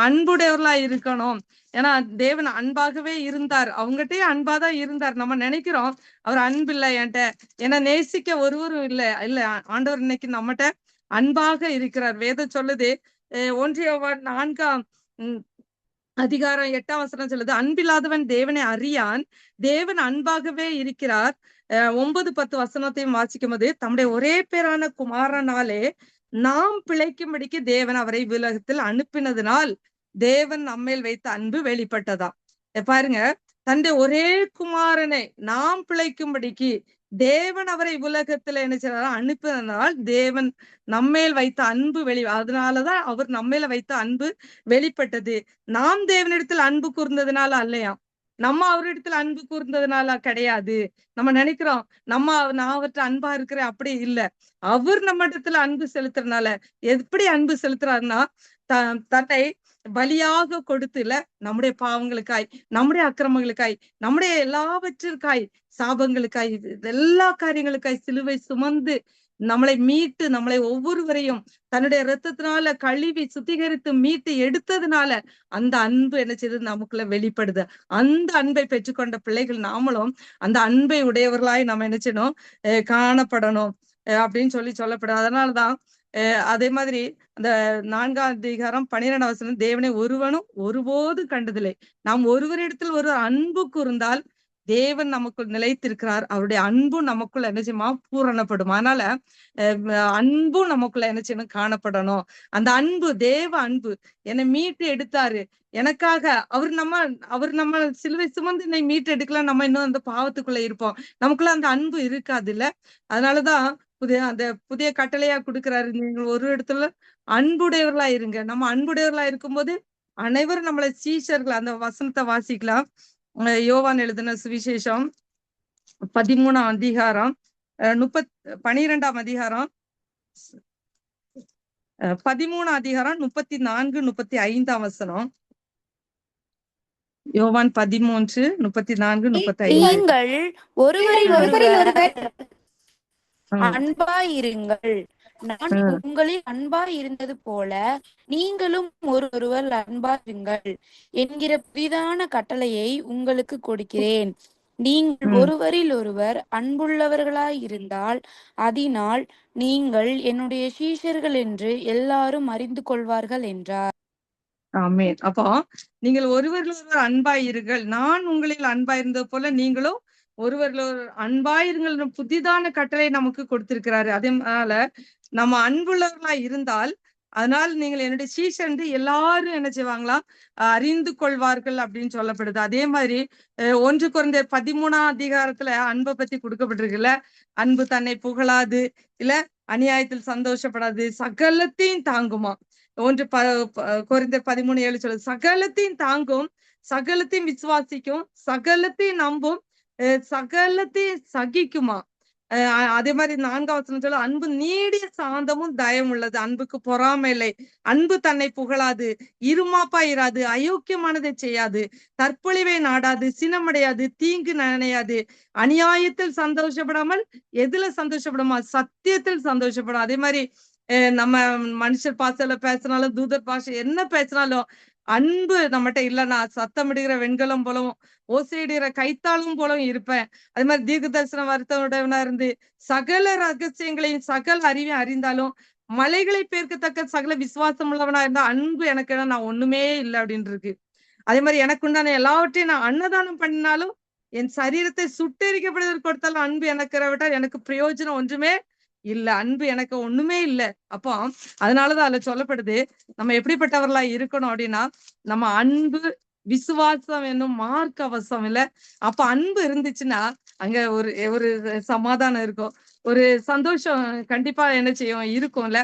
அன்புடையவர்களாய் இருக்கணும். ஏன்னா தேவன் அன்பாகவே இருந்தார், அவங்ககிட்டயே அன்பாதான் இருந்தார். நம்ம நினைக்கிறோம் அவர் அன்பு இல்லை என்கிட்ட, ஏன்னா நேசிக்க ஒருவரும் இல்ல. ஆண்டவர் இன்னைக்கு நம்மகிட்ட அன்பாக இருக்கிறார். வேதம் சொல்லுது, 1 யோவான் 4 அதிகாரம் 8 சொல்லுது, அன்பில்லாதவன் தேவனை அறியான், தேவன் அன்பாகவே இருக்கிறார். 9, 10 வாசிக்கும் போது, தம்முடைய ஒரே பேரான குமாரனாலே நாம் பிழைக்கும்படிக்கு தேவன் அவரை உலகத்தில் அனுப்பினதினால் தேவன் நம்மேல் வைத்த அன்பு வெளிப்பட்டதா. பாருங்க, தன்னுடைய ஒரே குமாரனை நாம் பிழைக்கும்படிக்கு தேவன் அவரை உலகத்துல என்ன செய்யறாரு, அனுப்பினால் தேவன் நம்மேல் வைத்த அன்பு அதனாலதான் அவர் நம்மேல வைத்த அன்பு வெளிப்பட்டது. நாம் தேவனிடத்தில் அன்பு கூர்ந்ததுனால அல்லையா, நம்ம அவரிடத்துல அன்பு கூர்ந்ததுனால கிடையாது. நம்ம நினைக்கிறோம் நான் அவர்கிட்ட அன்பா இருக்கிறேன், அப்படி இல்லை. அவர் நம்ம இடத்துல அன்பு செலுத்துறதுனால. எப்படி அன்பு செலுத்துறாருன்னா, தன்னை பலியாக கொடுத்துல, நம்முடைய பாவங்களுக்காய், நம்முடைய அக்கிரமங்களுக்காய், நம்முடைய எல்லாவற்றிற்காய், சாபங்களுக்காய், எல்லா காரியங்களுக்காய் சிலுவை சுமந்து நம்மளை மீட்டு, நம்மளை ஒவ்வொருவரையும் தன்னுடைய இரத்தத்தினால கழுவி சுத்திகரித்து மீட்டு எடுத்ததுனால அந்த அன்பு என்ன செய்யுது, நமக்குள்ள வெளிப்படுது. அந்த அன்பை பெற்றுக்கொண்ட பிள்ளைகள் நாமளும் அந்த அன்பை உடையவர்களாய் நம்ம என்ன செய்யணும், காணப்படணும் அப்படின்னு சொல்லப்படும். அதனாலதான் அதே மாதிரி அந்த 4 அதிகாரம் 12 தேவனை ஒருவனும் ஒருபோது கண்டதில்லை, நாம் ஒருவரிடத்தில் ஒரு அன்பு கூர்ந்தால் தேவன் நமக்குள் நிலைத்திருக்கிறார், அவருடைய அன்பும் நமக்குள்ள என்ன செய்யுமா, பூரணப்படும். அதனால அன்பும் நமக்குள்ள என்ன செய்யணும், காணப்படணும். அந்த அன்பு, தேவ அன்பு, என்னை மீட்டு எடுத்தாரு எனக்காக. அவர் நம்ம சிலுவை சுமந்து என்னை மீட்டு எடுக்கலாம், நம்ம இன்னும் அந்த பாவத்துக்குள்ள இருப்போம், நமக்குள்ள அந்த அன்பு இருக்காது இல்ல. அதனாலதான் புதிய கட்டளையா கொடுக்கிறாரு, நீங்கள் ஒரு இடத்துல அன்புடையவர்களா இருங்க. நம்ம அன்புடையவர்களா இருக்கும்போது அனைவரும் நம்மளை சீஷர்கள். அந்த வசனத்தை வாசிக்கலாம், யோவான் எழுதின சுவிசேஷம் 13ஆம் அதிகாரம் 12ஆம் அதிகாரம் 13 அதிகாரம் 34 35ஆம் வசனம். யோவான் 13 34 35. நீங்கள் ஒருவரில் ஒருவர் அன்பாயிருங்கள். நான் உங்களில் அன்பாய் இருந்தது போல நீங்களும் ஒருவர் அன்பாயிருங்கள் என்கிற புதிதான கட்டளையை உங்களுக்கு கொடுக்கிறேன். நீங்கள் ஒருவரில் ஒருவர் அன்புள்ளவர்களாய் இருந்தால் அதனால் நீங்கள் என்னுடைய சீஷர்கள் என்று எல்லாரும் அறிந்து கொள்வார்கள் என்றார். ஆமென். அப்போ நீங்கள் ஒருவரில் ஒருவர் அன்பாயிருங்கள், நான் உங்களில் அன்பாயிருந்தது போல நீங்களும் ஒருவரில் ஒரு அன்பாயிருங்கள் புதிதான கட்டளை நமக்கு கொடுத்திருக்கிறாரு. அதனால நம்ம அன்புள்ளவர்களா இருந்தால் அதனால் நீங்கள் என்னுடைய சீஷன் என்று எல்லாரும் என்ன செய்வாங்களாம், அறிந்து கொள்வார்கள் அப்படின்னு சொல்லப்படுது. அதே மாதிரி 1 கொரிந்தியர் 13ஆம் அதிகாரத்துல அன்பை பத்தி கொடுக்கப்பட்டிருக்குல்ல. அன்பு தன்னை புகழாது, இல்ல அநியாயத்தில் சந்தோஷப்படாது, சகலத்தையும் தாங்குமா. 1 கொரிந்தியர் 13:7 சொல்லுது, சகலத்தையும் தாங்கும், சகலத்தையும் விசுவாசிக்கும், சகலத்தையும் நம்பும், சகலத்தையும் சகிக்குமா. அதே மாதிரி 4ஆம் வசனம் சொல்ல, அன்பு நீடிய சாந்தமும் தயம் உள்ளது, அன்புக்கு பொறாமை இல்லை, அன்பு தன்னை புகழாது, இருமாப்பா இராது, அயோக்கியமானதை செய்யாது, தற்பொழிவை நாடாது, சினமடையாது, தீங்கு நினையாது, அநியாயத்தில் சந்தோஷப்படாமல் எதுல சந்தோஷப்படுமா, சத்தியத்தில் சந்தோஷப்படும். அதே மாதிரி நம்ம மனுஷர் பாசையில பேசினாலும் தூதர் பாஷை என்ன பேசினாலும் அன்பு நம்மகிட்ட இல்லைன்னா சத்தமிடுகிற வெண்கலம் போலவும் ஓசையிடுகிற கைத்தாளும் போலவும் இருப்பேன். அது மாதிரி தீர்க்க தரிசன வருத்தவுடையவனா இருந்து சகல ரகசியங்களையும் சகல அறிவையும் அறிந்தாலும் மலைகளை பேர்க்கத்தக்க சகல விசுவாசம் உள்ளவனா இருந்தா அன்பு எனக்கு நான் ஒண்ணுமே இல்லை அப்படின்னு இருக்கு. அதே மாதிரி எனக்கு உண்டான எல்லாவற்றையும் நான் அன்னதானம் பண்ணினாலும் என் சரீரத்தை சுட்டெரிக்கப்படுவதற்கு கொடுத்தாலும் அன்பு எனக்கு விட்டால் எனக்கு பிரயோஜனம் ஒன்றுமே இல்ல, அன்பு எனக்கு ஒண்ணுமே இல்ல. அப்போ அதனாலதான் அதுல சொல்லப்படுது நம்ம எப்படிப்பட்டவர்களா இருக்கணும் அப்படின்னா, நம்ம அன்பு விசுவாசம் என்னும் மார்க்க அவசம் இல்ல. அப்ப அன்பு இருந்துச்சுன்னா அங்க ஒரு ஒரு சமாதானம் இருக்கும், ஒரு சந்தோஷம் கண்டிப்பா என்ன செய்யும் இருக்கும்ல.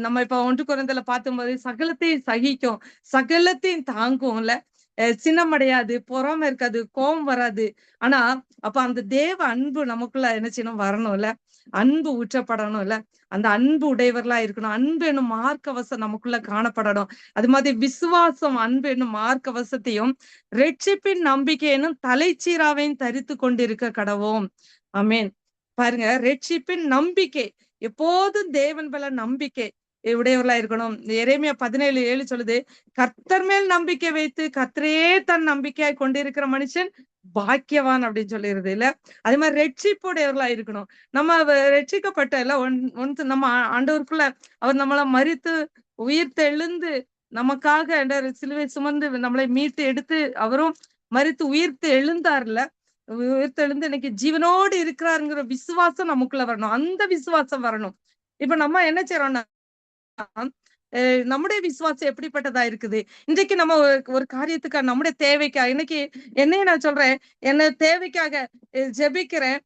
நம்ம இப்ப 1 கொரிந்தியர்ல பார்க்கும்போது சகலத்தையும் சகிக்கும், சகலத்தையும் தாங்கும்ல, சினமடையாது, பொறாமை இருக்காது, கோபம் வராது. ஆனா அப்ப அந்த தேவ அன்பு நமக்குள்ள என்ன செய்யணும், வரணும்ல, அன்பு ஊற்றப்படணும் இல்ல, அந்த அன்பு உடையவர்களா இருக்கணும். அன்பு என்னும் மார்க்கவசம் நமக்குள்ள காணப்படணும். அது மாதிரி விசுவாசம் அன்பு என்னும் மார்க்கவசத்தையும் ரட்சிப்பின் நம்பிக்கை என்னும் தலைச்சீராவையும் தரித்து கொண்டிருக்க கடவோம். ஆமென். பாருங்க, ரட்சிப்பின் நம்பிக்கை, எப்போதும் தேவன் மேல நம்பிக்கை உடையவர்களா இருக்கணும். எரேமியா 17:7 சொல்லுது, கர்த்தர் மேல் நம்பிக்கை வைத்து கர்த்தரையே தன் நம்பிக்கையாய் கொண்டிருக்கிற மனுஷன் பாக்கியவான் அப்படின்னு சொல்லிடுது இல்ல. அதே மாதிரி ரட்சிப்புடையவர்களா இருக்கணும். நம்ம ரட்சிக்கப்பட்ட இல்ல ஒன்று நம்ம ஆண்டவருக்குள்ள அவர் நம்மளை மரித்து உயிர் தெழுந்து நமக்காக சிலுவை சுமந்து நம்மளை மீட்டு எடுத்து அவரும் மரித்து உயிர்த்து எழுந்தார்ல, உயிர்த்தெழுந்து இன்னைக்கு ஜீவனோடு இருக்கிறாருங்கிற விசுவாசம் நமக்குள்ள வரணும். அந்த விசுவாசம் வரணும். இப்ப நம்ம என்ன செய்யறோம்னா, நம்முடைய விசுவாசம் எப்படிப்பட்டதா இருக்குது, இன்றைக்கு நம்ம ஒரு காரியத்துக்காக நம்முடைய தேவைக்காக, இன்னைக்கு என்னைய நான் சொல்றேன், என்ன தேவைக்காக ஜெபிக்கிறேன்,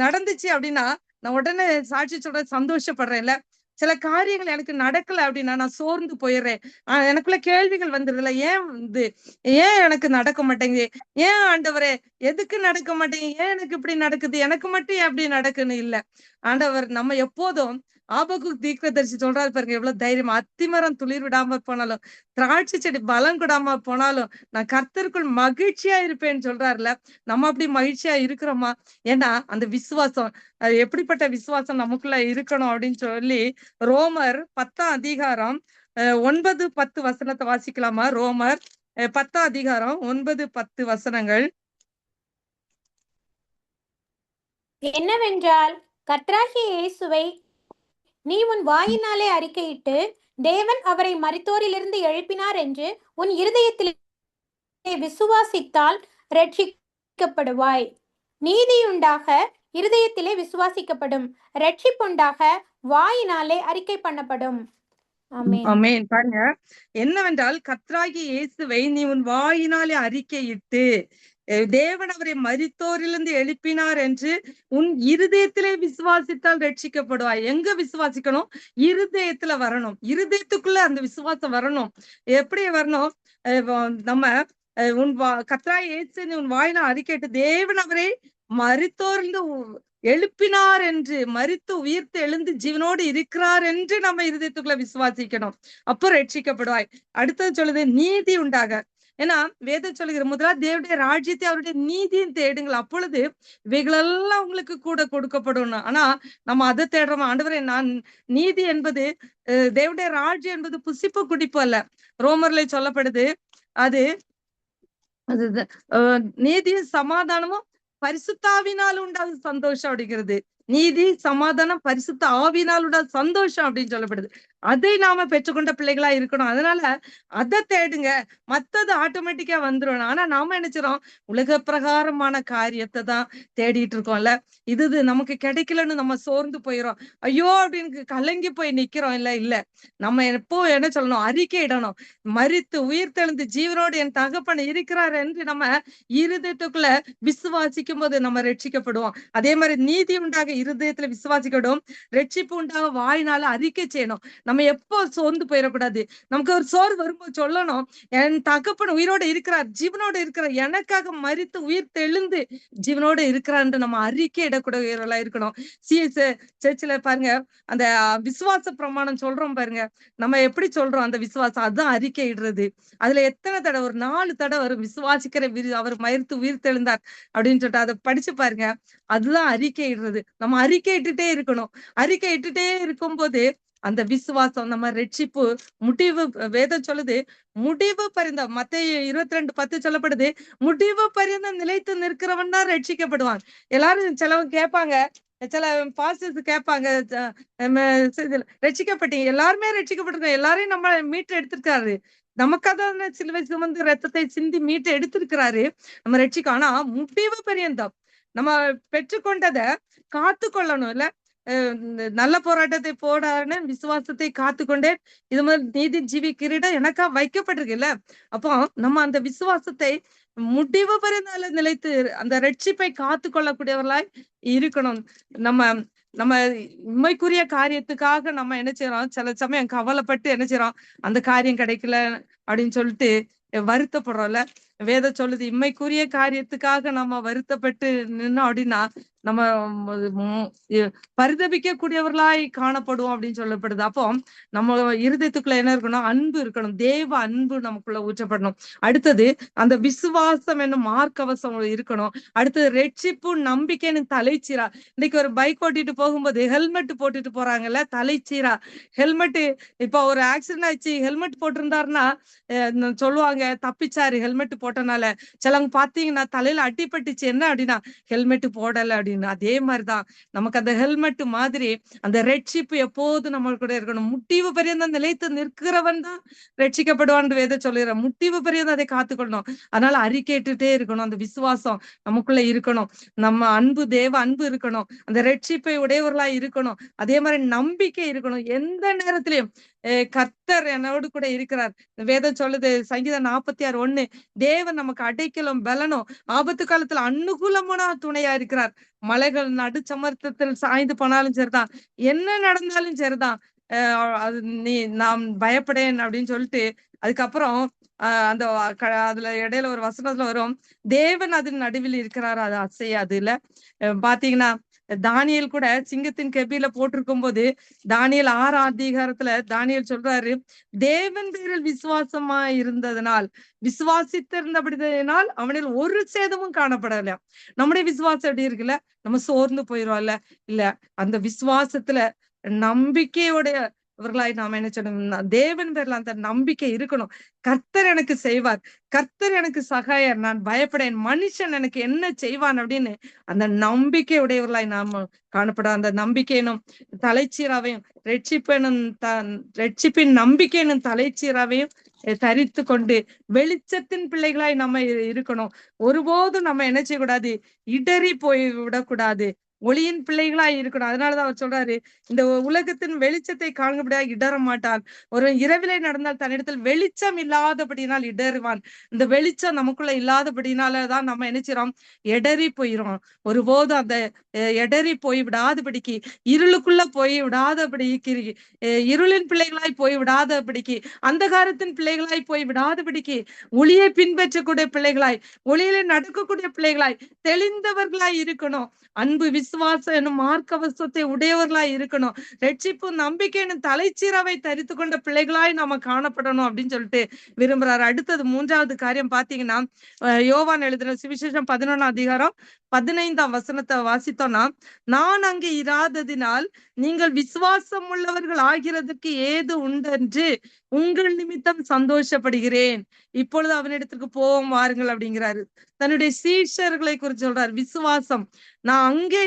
நடந்துச்சு அப்படின்னா நான் உடனே சாட்சி சொல்றேன், சந்தோஷப்படுறேன்ல. சில காரியங்கள் எனக்கு நடக்கல அப்படின்னா நான் சோர்ந்து போயிடுறேன். எனக்குள்ள கேள்விகள் வந்துடுதுல, ஏன் எனக்கு நடக்க மாட்டேங்குது, ஏன் ஆண்டவரே எதுக்கு நடக்க மாட்டேங்குது, ஏன் எனக்கு இப்படி நடக்குது, எனக்கு மட்டும் ஏன் அப்படி நடக்குன்னு இல்ல. ஆண்டவர் நம்ம எப்போதும் ஆபகுக் தீர்க்கதரிசி சொல்றாரு பாருங்க, எவ்வளவு தைரியம், அத்திமரம் துளிர் விடாம போனாலும் திராட்சை செடி பலம் கொடாம போனாலும் நான் கர்த்தருக்குள் மகிழ்ச்சியா இருப்பேன்னு சொல்றாருல. நம்ம அப்படி மகிழ்ச்சியா இருக்கிறோமா? ஏன்னா அந்த விசுவாசம், எப்படிப்பட்ட விசுவாசம் நமக்குள்ள இருக்கணும் அப்படின்னு சொல்லி ரோமர் 10ஆம் அதிகாரம் 9-10 வசனத்தை வாசிக்கலாமா? ரோமர் 10ஆம் அதிகாரம் 9-10 வசனங்கள். என்னவென்றால், கர்த்தராகிய இயேசுவை நீ உன் வாயினாலே அறிக்கையிட்டு தேவன் அவரை மரித்தோரிலிருந்து எழுப்பினார் என்று உன் இருதயத்திலே விசுவாசித்தால் ரட்சிக்கப்படுவாய். நீதியுண்டாக இருதயத்திலே விசுவாசிக்கப்படும், ரட்சிப்புண்டாக வாயினாலே அறிக்கை பண்ணப்படும். ஆமென். பாருங்க, என்னவென்றால் கர்த்தராகிய இயேசுவை நீ உன் வாயினாலே அறிக்கையிட்டு தேவன் அவரை மரித்தோரிலிருந்து எழுப்பினார் என்று உன் இருதயத்திலே விசுவாசித்தால் ரட்சிக்கப்படுவாய். எங்க விசுவாசிக்கணும்? இருதயத்துல வரணும். இருதயத்துக்குள்ள அந்த விசுவாசம் வரணும். எப்படி வரணும்? நம்ம உன் கர்த்தராகிய இயேசு உன் வாயினால் அறிக்கையிட்டு தேவன் அவரை மரித்தோர்ந்து எழுப்பினார் என்று, மரித்து உயிர்த்து எழுந்து ஜீவனோடு இருக்கிறார் என்று நம்ம இருதயத்துக்குள்ள விசுவாசிக்கணும். அப்போ ரட்சிக்கப்படுவாய். அடுத்தது சொல்லுது நீதி உண்டாக. ஏன்னா வேதம் சொல்லுகிற முதலாவது தேவனுடைய ராஜ்யத்தை அவருடைய நீதியும் தேடுங்கள், அப்பொழுது இவைகளெல்லாம் உங்களுக்கு கூட கொடுக்கப்படும். ஆனா நம்ம அதை தேடுறோம். ஆண்டவரே, நான் நீதி என்பது தேவனுடைய ராஜ்யம் என்பது புசிப்பு குடிப்பு அல்ல. ரோமர்ல சொல்லப்படுது அது அது நீதியும் சமாதானமும் பரிசுத்தாவினால் உண்டாது சந்தோஷம் அப்படிங்கிறது. நீதி சமாதானம் பரிசுத்த ஆவினால் உண்டாது சந்தோஷம் அப்படின்னு சொல்லப்படுது. அதை நாம பெற்றுக்கொண்ட பிள்ளைகளா இருக்கணும். அதனால அதை தேடுங்க, மத்தது ஆட்டோமேட்டிக்கா வந்துடும். ஆனா நாம நினைச்சிரோம் உலக பிரகாரமான காரியத்தை தான் தேடிட்டு இருக்கோம்ல, இது நமக்கு கிடைக்கலன்னு நம்ம சோர்ந்து போயிடும், ஐயோ அப்படின்னு கலங்கி போய் நிக்கிறோம். இல்ல நம்ம எப்போ என்ன சொல்லணும், அறிக்கை இடணும். மரித்து உயிர்த்தெழுந்து ஜீவனோடு என் தகப்பன் இருக்கிறார் என்று நம்ம இருதயத்துக்குள்ள விசுவாசிக்கும் போது நம்ம ரட்சிக்கப்படுவோம். அதே மாதிரி நீதி உண்டாக இருதயத்துல விசுவாசிக்கணும், ரட்சிப்பு உண்டாக வாயினால அறிக்கை செய்யணும். நம்ம எப்போ சோர்ந்து போயிடக்கூடாது. நமக்கு ஒரு சோர்வு வரும்போது சொல்லணும், என் தகப்பன் உயிரோட இருக்கிறார், ஜீவனோட இருக்கிறார், எனக்காக மரித்து உயிர் தெழுந்து ஜீவனோட இருக்கிறான்னு நம்ம அறிக்கை இடக்கூடவர்களா இருக்கணும். சிஎஸ் சர்ச்சில் பாருங்க, அந்த விசுவாச பிரமாணம் சொல்றோம் பாருங்க, நம்ம எப்படி சொல்றோம் அந்த விசுவாசம், அதுதான் அறிக்கை இடுறது. அதுல எத்தனை தடவை, ஒரு 4 தடவை வரும் விசுவாசிக்கிற அவர் மரித்து உயிர் தெழுந்தார் அப்படின்னு சொல்லிட்டு அதை படிச்சு பாருங்க. அதுதான் அறிக்கை இடுறது. நம்ம அறிக்கை இட்டுட்டே இருக்கணும். அறிக்கை இட்டுட்டே இருக்கும் போது அந்த விசுவாசம் நம்ம ரட்சிப்பு முடிவு, வேதம் சொல்லுது முடிவு பரிந்த, மத்தேயு 22:10 சொல்லப்படுது, முடிவு பரிந்த நிலைத்து நிற்கிறவன் தான் ரட்சிக்கப்படுவான். எல்லாரும் சிலவங்க கேட்பாங்க, சில பாஸ்டர்ஸ் கேட்பாங்க, ரட்சிக்கப்பட்டீங்க, எல்லாருமே ரட்சிக்கப்பட்டிருக்கோம், எல்லாரையும் நம்ம மீட்டு எடுத்திருக்காரு, நமக்காக சிலுவை சுமந்து ரத்தத்தை சிந்தி மீட்டு எடுத்திருக்கிறாரு, நம்ம ரட்சிக்க. ஆனா முடிவு பரியந்தம் நம்ம பெற்றுக்கொண்டதை காத்து கொள்ளணும். இல்ல நல்ல போராட்டத்தை போடான்னு விசுவாசத்தை காத்துக்கொண்டே இது மாதிரி நீதி ஜீவி கிரீடம் எனக்கா வைக்கப்பட்டிருக்கு இல்ல. அப்போ நம்ம அந்த விசுவாசத்தை முடிவு பரிந்தால நிலைத்து அந்த ரட்சிப்பை காத்து கொள்ளக்கூடியவர்களாய் இருக்கணும். நம்ம உண்மைக்குரிய காரியத்துக்காக நம்ம என்ன செய்யறோம், சில சமயம் கவலைப்பட்டு என்ன செய்யறோம், அந்த காரியம் கிடைக்கல அப்படின்னு சொல்லிட்டு வருத்தப்படுறோம்ல. வேதம் சொல்லுது இம்மைக்குரிய காரியத்துக்காக நம்ம வருத்தப்பட்டு நின்னோம் அப்படின்னா நம்ம பரிதபிக்க கூடியவர்களாய் காணப்படுவோம் அப்படின்னு சொல்லப்படுது. அப்போ நம்ம இருதயத்துக்குள்ள என்ன இருக்கணும், அன்பு இருக்கணும், தேவ அன்பு நமக்குள்ள ஊற்றப்படணும். அடுத்தது அந்த விசுவாசம் என்னும் மார்க்கவசம் இருக்கணும். அடுத்தது ரட்சிப்பு நம்பிக்கைன்னு தலைச்சீரா. இன்னைக்கு ஒரு பைக் ஓட்டிட்டு போகும்போது ஹெல்மெட் போட்டுட்டு போறாங்கல்ல, தலைச்சீரா ஹெல்மெட். இப்போ ஒரு ஆக்சிடென்ட் ஆயிடுச்சு, ஹெல்மெட் போட்டிருந்தாருன்னா சொல்லுவாங்க தப்பிச்சாரு ஹெல்மெட் போட்டனால. சிலவங்க பாத்தீங்கன்னா தலையில அடிபட்டுச்சு, என்ன அப்படின்னா ஹெல்மெட் போடல அப்படின்னு. அதே மாதிரிதான் நமக்கு அந்த ஹெல்மெட் மாதிரி அந்த ரட்சிப்பு எப்போது நம்ம கூட இருக்கணும். முடிவு பரியந்தம் நிலைத்து நிற்கிறவன் தான் ரட்சிக்கப்படுவான்னு வேத சொல்லிடுற. முடிவு பரியந்தம் அதை காத்துக்கொள்ளணும். அதனால அறிக்கைட்டுட்டே இருக்கணும். அந்த விசுவாசம் நமக்குள்ள இருக்கணும். நம்ம அன்பு, தேவ அன்பு இருக்கணும். அந்த ரட்சிப்பை உடையவர்களா இருக்கணும். அதே மாதிரி நம்பிக்கை இருக்கணும். எந்த நேரத்திலையும் கர்த்தர் என்னோடு கூட இருக்கிறார். வேதம் சொல்லுது சங்கீதம் 46:1, தேவன் நமக்கு அடைக்கலும் பலனும் ஆபத்து காலத்துல அனுகூலமான துணையா இருக்கிறார். மலைகள் நடு சமர்த்தத்தில் சாய்ந்து போனாலும் சரிதான், என்ன நடந்தாலும் சரிதான், அது நாம் பயப்படேன் அப்படின்னு சொல்லிட்டு அதுக்கப்புறம் அந்த அதுல இடையில ஒரு வசனத்துல வரும், தேவன் அதன் நடுவில் இருக்கிறாரு, அது அசையாது. இல்ல பாத்தீங்கன்னா தானியல் கூட சிங்கத்தின் கெபியில போட்டிருக்கும் போது தானியல் 6 அதிகாரத்துல தானியல் சொல்றாரு, தேவன் பேரில் விசுவாசமா இருந்ததனால், விசுவாசித்திருந்தபடினால் அவனில் ஒரு சேதமும் காணப்படல. நம்முடைய விசுவாசம் எப்படி இருக்குல்ல, நம்ம சோர்ந்து போயிடுவோம்ல. இல்ல அந்த விசுவாசத்துல நம்பிக்கையோடைய இவர்களாய் நாம என்ன சொல்லணும், தேவன் பேர்ல அந்த நம்பிக்கை இருக்கணும். கர்த்தர் எனக்கு செய்வார், கர்த்தர் எனக்கு சகாயர், நான் பயப்படேன், மனுஷன் எனக்கு என்ன செய்வான் அப்படின்னு அந்த நம்பிக்கை உடையவர்களாய் நாம காணப்படும். அந்த நம்பிக்கையினும் தலைச்சீராவையும் ரட்சிப்பின் நம்பிக்கையினும் தலைச்சீராவையும் தரித்து கொண்டு வெளிச்சத்தின் பிள்ளைகளாய் நம்ம இருக்கணும். ஒருபோதும் நம்ம என்ன செய்யக்கூடாது, இடறி போய் விடக்கூடாது. ஒளியின் பிள்ளைகளாய் இருக்கணும். அதனாலதான் அவர் சொல்றாரு, இந்த உலகத்தின் வெளிச்சத்தை காண்படியாக இடற மாட்டான். ஒரு இரவிலே நடந்தால் தன்னிடத்தில் வெளிச்சம் இல்லாதபடினால் இடறுவான். இந்த வெளிச்சம் நமக்குள்ள இல்லாதபடினாலதான் நம்ம நினைச்சிரோம் இடறி போயிரும். ஒருபோதும் அந்த இடறி போய் விடாதபடிக்கு, இருளுக்குள்ள போய் விடாதபடிக்கு, இருளின் பிள்ளைகளாய் போய் விடாதபடிக்கு, அந்தகாரத்தின் பிள்ளைகளாய் போய் விடாதபடிக்கு, ஒளியை பின்பற்றக்கூடிய பிள்ளைகளாய், ஒளியில நடக்கக்கூடிய பிள்ளைகளாய், தெளிந்தவர்களாய் இருக்கணும். அன்பு, விசுவாசம் என்னும் மார்க்கவசத்தை உடையவர்களாய் இருக்கணும். ரட்சிப்பு, நம்பிக்கை என்னும் தலைச்சீராவை தரித்து கொண்ட பிள்ளைகளாய் நாம காணப்படணும் அப்படின்னு சொல்லிட்டு விரும்புறாரு. அடுத்தது 3வது காரியம் பாத்தீங்கன்னா, யோவான் எழுதின சுவிசேஷம் 11ஆம் அதிகாரம் 15ஆம் வசனத்தை வாசித்தோம்னா, நான் அங்கே இராததினால் நீங்கள் விசுவாசம் உள்ளவர்கள் ஆகிறதுக்கு ஏது உண்டென்று உங்கள் நிமித்தம் சந்தோஷப்படுகிறேன். இப்பொழுது அவனிடத்திற்கு போவோம் வாருங்கள் அப்படிங்கிறாரு. தன்னுடைய சீஷர்களை குறித்து சொல்றாரு. விசுவாசம், நான் அங்கே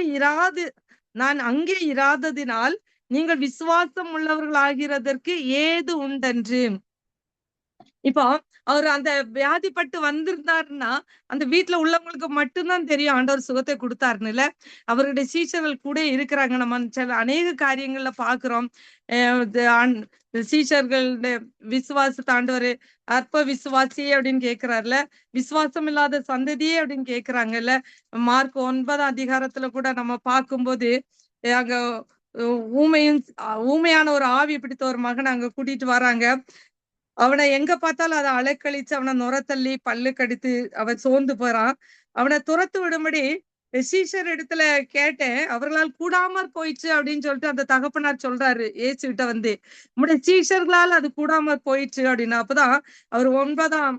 இராததினால் நீங்கள் விசுவாசம் உள்ளவர்கள் ஆகிறதற்கு ஏது உண்டென்று. இப்போ அவர் அந்த வியாதிப்பட்டு வந்திருந்தாருன்னா அந்த வீட்டுல உள்ளவங்களுக்கு மட்டும்தான் தெரியும் ஆண்டவர் சுகத்தை கொடுத்தாருன்னு இல்ல. அவருடைய சீஷர்கள் கூட இருக்கிறாங்க. நம்ம சில அநேக காரியங்கள்ல பாக்குறோம். சீஷர்களுடைய விசுவாசத்தை ஆண்டவர் அற்ப விசுவாசியே அப்படின்னு கேட்கிறாருல, விசுவாசம் இல்லாத சந்ததியே அப்படின்னு கேட்கிறாங்கல்ல. மார்க் 9ஆம் அதிகாரத்துல கூட நம்ம பார்க்கும்போது அங்க ஊமையான ஒரு ஆவி பிடித்த ஒரு மகனை அங்க கூட்டிட்டு வராங்க. அவனை எங்க பார்த்தாலும் அதை அலைக்கழிச்சு அவனை நுரத்தள்ளி பல்லு கடித்து அவன் சோர்ந்து போறான். அவனை துரத்து விடும்படி சீஷர் இடத்துல கேட்டேன், அவர்களால் கூடாமற் போயிடுச்சு அப்படின்னு சொல்லிட்டு அந்த தகப்பனார் சொல்றாரு ஏசுகிட்ட வந்து, உம்முடைய சீஷர்களால் அது கூடாமற் போயிடுச்சு அப்படின்னா. அப்பதான் அவர்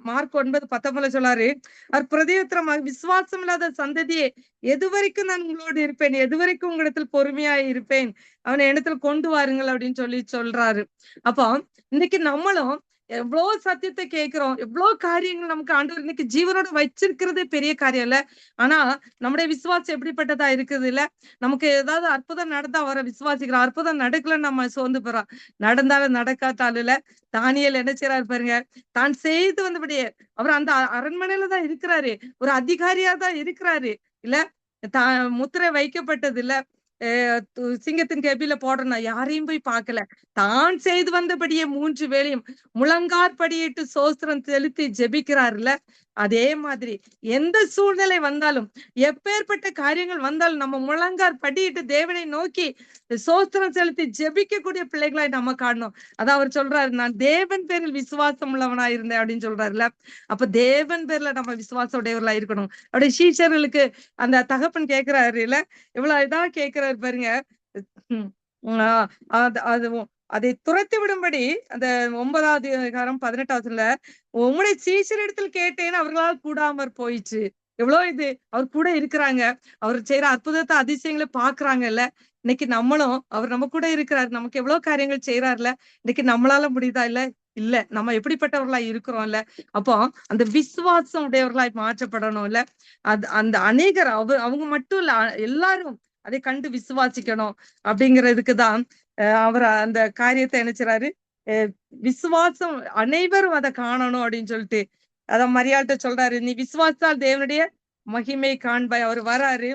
மார்க் 9:19 சொல்லாரு, அவர் பிரதியுத்தரமாக, விசுவாசம் இல்லாத சந்ததியே, எது வரைக்கும் நான் உங்களோடு இருப்பேன், எது வரைக்கும் உங்களிடத்தில் பொறுமையா இருப்பேன், அவனை இடத்துல கொண்டு வாருங்கள் அப்படின்னு சொல்றாரு. அப்போ இன்னைக்கு நம்மளும் எவ்வளவு சத்தியத்தை கேட்கிறோம், எவ்வளவு காரியங்கள் நமக்கு ஆண்டவர் இன்னைக்கு ஜீவனோட வச்சிருக்கிறதே பெரிய காரியம் இல்ல. ஆனா நம்முடைய விசுவாசம் எப்படிப்பட்டதா இருக்குது இல்ல. நமக்கு ஏதாவது அற்புதம் நடந்தா வர விசுவாசிக்கிறோம், அற்புதம் நடக்கலன்னு நம்ம சோர்ந்து போறோம். நடந்தாலும் நடக்காட்டாலும் இல்ல. தானியேல் என்ன செய்யறாரு பாருங்க, தான் செய்து வந்தபடியே அவர் அந்த அரண்மனையில தான் இருக்கிறாரு, ஒரு அதிகாரியா தான் இருக்கிறாரு இல்ல. முத்திரை வைக்கப்பட்டது இல்ல, சிங்கத்தின் கெபில போடணும், யாரையும் போய் பார்க்கல. தான் செய்து வந்தபடியே 3 வேளையும் முழங்காற்படியிட்டு சோஸ்திரம் செலுத்தி ஜெபிக்கிறாருல்ல. அதே மாதிரி எந்த சூழ்நிலை வந்தாலும், எப்பேற்பட்ட காரியங்கள் வந்தாலும் நம்ம முழங்கார் படியிட்டு தேவனை நோக்கி சோஸ்திரம் செலுத்தி ஜெபிக்கக்கூடிய பிள்ளைகளாய் நம்ம காணணும். அதான் அவர் சொல்றாரு, நான் தேவன் பேரில் விசுவாசம் உள்ளவனா இருந்தேன் அப்படின்னு சொல்றாருல்ல. அப்ப தேவன் பேர்ல நம்ம விசுவாசம் உடையவர்களா இருக்கணும். அப்படியே சீஷர்களுக்கு அந்த தகப்பன் கேட்கிறாரு இல்ல, இவ்வளவு இதா கேட்கிறாரு பாருங்க. அதை துரத்தி விடும்படி அந்த 9ஆவது அதிகாரம் 18ஆவதுல, உம்முடைய சீஷரிடத்தில் கேட்டேன்னு அவர்களால் கூடாமற் போயிடுச்சு. எவ்வளவு இது, அவர் கூட இருக்கிறாங்க, அவர் செய்யற அற்புதத்தை அதிசயங்களை பாக்குறாங்கல்ல. இன்னைக்கு நம்மளும் அவர் நம்ம கூட இருக்கிறாரு, நமக்கு எவ்வளவு காரியங்கள் செய்யறாருல. இன்னைக்கு நம்மளால முடியுதா இல்ல? இல்ல. நம்ம எப்படிப்பட்டவர்களா இருக்கிறோம்ல. அப்போ அந்த விசுவாசம் உடையவர்களாய் மாற்றப்படணும் இல்ல. அந்த அநேகர் அவங்க மட்டும் இல்ல, எல்லாரும் அதை கண்டு விசுவாசிக்கணும் அப்படிங்கிறதுக்குதான் அவர் அந்த காரியத்தை நினைச்சாரு. விசுவாசம் அனைவரும் அதை காணணும் அப்படின்னு சொல்லிட்டு அத மரியாள்கிட்ட சொல்றாரு, நீ விசுவாசால் தேவனுடைய மகிமை காண்பாய். அவர் வராரு,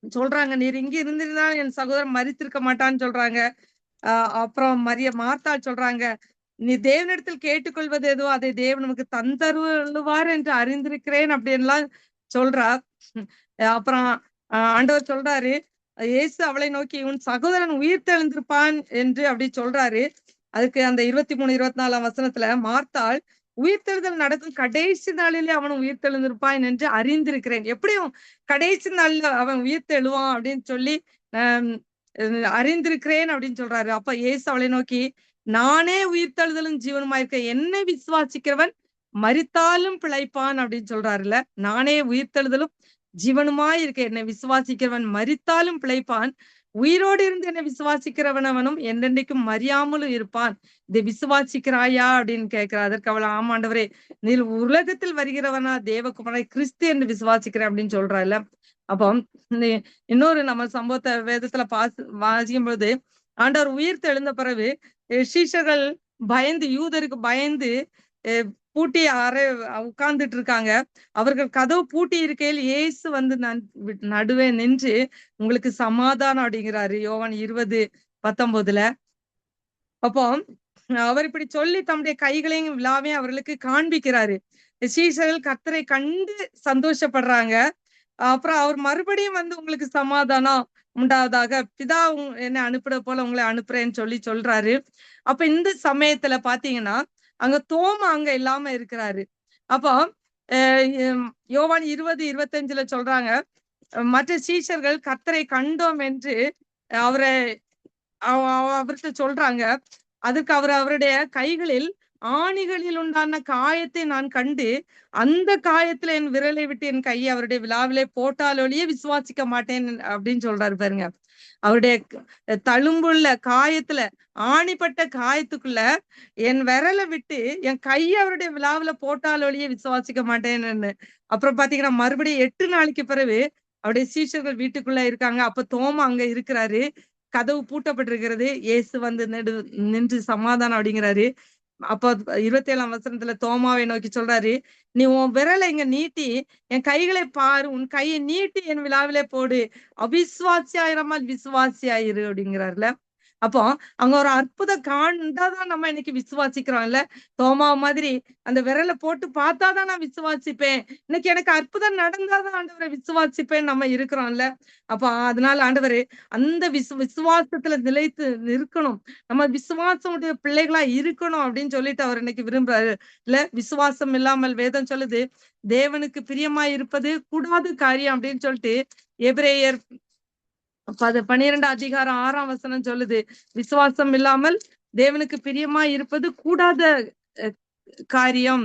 சொல்றாங்க, நீர் இங்க இருந்திருந்தா என் சகோதரன் மரித்திருக்க மாட்டான்னு சொல்றாங்க. அப்புறம் மார்த்தாள் சொல்றாங்க, நீ தேவனிடத்தில் கேட்டுக்கொள்வது ஏதோ அதை தேவன் நமக்கு தந்தருவார் என்று அறிந்திருக்கிறேன் அப்படின்லாம் சொல்றா. அப்புறம் ஆண்டவர் சொல்றாரு, இயேசு அவளை நோக்கி, உன் சகோதரன் உயிர் தெழுந்திருப்பான் என்று அப்படி சொல்றாரு. அதுக்கு அந்த 23, 24ஆம் வசனத்துல, மார்த்தாள், உயிர்த்தெழுதல் நடக்கும் கடைசி நாளிலே அவன் உயிர் தெழுந்திருப்பான் என்று அறிந்திருக்கிறேன். எப்படியும் கடைசி நாள்ல அவன் உயிர் தெழுவான் அப்படின்னு சொல்லி அறிந்திருக்கிறேன் அப்படின்னு சொல்றாரு. அப்ப இயேசு அவளை நோக்கி, நானே உயிர்த்தெழுதலும் ஜீவனுமாயிருக்க, என்னை விசுவாசிக்கிறவன் மரித்தாலும் பிழைப்பான் அப்படின்னு சொல்றாருல்ல. நானே உயிர்த்தெழுதலும் ஜீவனுமாய் இருக்க, என்னை விசுவாசிக்கிறவன் மரித்தாலும் பிழைப்பான், உயிரோடு இருந்து என்னை விசுவாசிக்கிறவனவனும் என்றென்றைக்கும் மறியாமலும் இருப்பான். இதை விசுவாசிக்கிறாயா அப்படின்னு கேட்கிறார். அதற்கு அவள், ஆமாண்டவரே, நீ உலகத்தில் வருகிறவனா தேவகுமாரனை கிறிஸ்து என்று விசுவாசிக்கிறேன் அப்படின்னு சொல்றாள். அப்போ இன்னொரு நம்ம சம்பவத்தை வேதத்துல வாசிக்கும் பொழுது, ஆண்டவர் உயிர் தெழுந்த பிறகு சீஷர்கள் பயந்து, யூதருக்கு பயந்து பூட்டி உட்கார்ந்துட்டு இருக்காங்க. அவர்கள் கதவு பூட்டி இருக்கையில் இயேசு வந்து நடுவே நின்று உங்களுக்கு சமாதானம் அப்படிங்கிறாரு. யோவான் 20:19. அப்போ அவர் இப்படி சொல்லி தம்முடைய கைகளையும் விழாவையும் அவர்களுக்கு காண்பிக்கிறாரு. சீஷர்கள் கர்த்தரை கண்டு சந்தோஷப்படுறாங்க. அப்புறம் அவர் மறுபடியும் வந்து உங்களுக்கு சமாதானம் உண்டாவதாக, பிதா என்னை அனுப்புறது போல உங்களை அனுப்புறேன்னு சொல்றாரு. அப்ப இந்த சமயத்துல பாத்தீங்கன்னா அங்க தோமா அங்க இல்லாம இருக்கிறாரு. அப்போ யோவான் 20:25 சொல்றாங்க, மற்ற சீஷர்கள் கர்த்தரை கண்டோம் என்று அவரை அவர்கிட்ட சொல்றாங்க. அதுக்கு அவர் அவருடைய கைகளில் ஆணிகளில் உண்டான காயத்தை நான் கண்டு அந்த காயத்துல என் விரலை விட்டு என் கையை அவருடைய விழாவிலே போட்டாலொழிய விசுவாசிக்க மாட்டேன் அப்படின்னு சொல்றாரு பாருங்க. அவருடைய தழும்புள்ள காயத்துல, ஆணிப்பட்ட காயத்துக்குள்ள என் விரலை விட்டு என் கையை அவருடைய விழாவில போட்டாலொழிய விசுவாசிக்க மாட்டேன்னு. அப்புறம் பாத்தீங்கன்னா மறுபடியும் 8 நாளைக்கு பிறகு அவருடைய சீஷர்கள் வீட்டுக்குள்ள இருக்காங்க. அப்ப தோமா அங்க இருக்கிறாரு. கதவு பூட்டப்பட்டிருக்கிறது. இயேசு வந்து நின்று சமாதானம் அப்படிங்கிறாரு. அப்ப 27ஆம் வசனத்துல தோமாவை நோக்கி சொல்றாரு, நீ உன் விரலை இங்க நீட்டி என் கைகளை பாரு, உன் கையை நீட்டி என் விழாவிலே போடு, அவிசுவாசியாயிராமல் விசுவாசியாயிரு அப்படிங்கிறாருல. அப்போ அங்க ஒரு அற்புதம் காண்டாதான் நம்ம இன்னைக்கு விசுவாசிக்கிறோம்ல. தோமா மாதிரி அந்த விரலை போட்டு பார்த்தாதான் நான் விசுவாசிப்பேன், இன்னைக்கு எனக்கு அற்புதம் நடந்தாதான் ஆண்டவரை விசுவாசிப்பேன் நம்ம இருக்கிறோம்ல. அப்ப அதனால ஆண்டவரு அந்த விசுவாசத்துல நிலைத்து இருக்கணும், நம்ம விசுவாசம் உடைய பிள்ளைகளா இருக்கணும் அப்படின்னு சொல்லிட்டு அவர் இன்னைக்கு விரும்புறாரு இல்ல. விசுவாசம் இல்லாமல் வேதம் சொல்லுது தேவனுக்கு பிரியமா இருப்பது கூடாத காரியம் அப்படின்னு சொல்லிட்டு எபிரேயர் 12:6 சொல்லுது, விசுவாசம் இல்லாமல் தேவனுக்கு பிரியமா இருப்பது கூடாத காரியம்.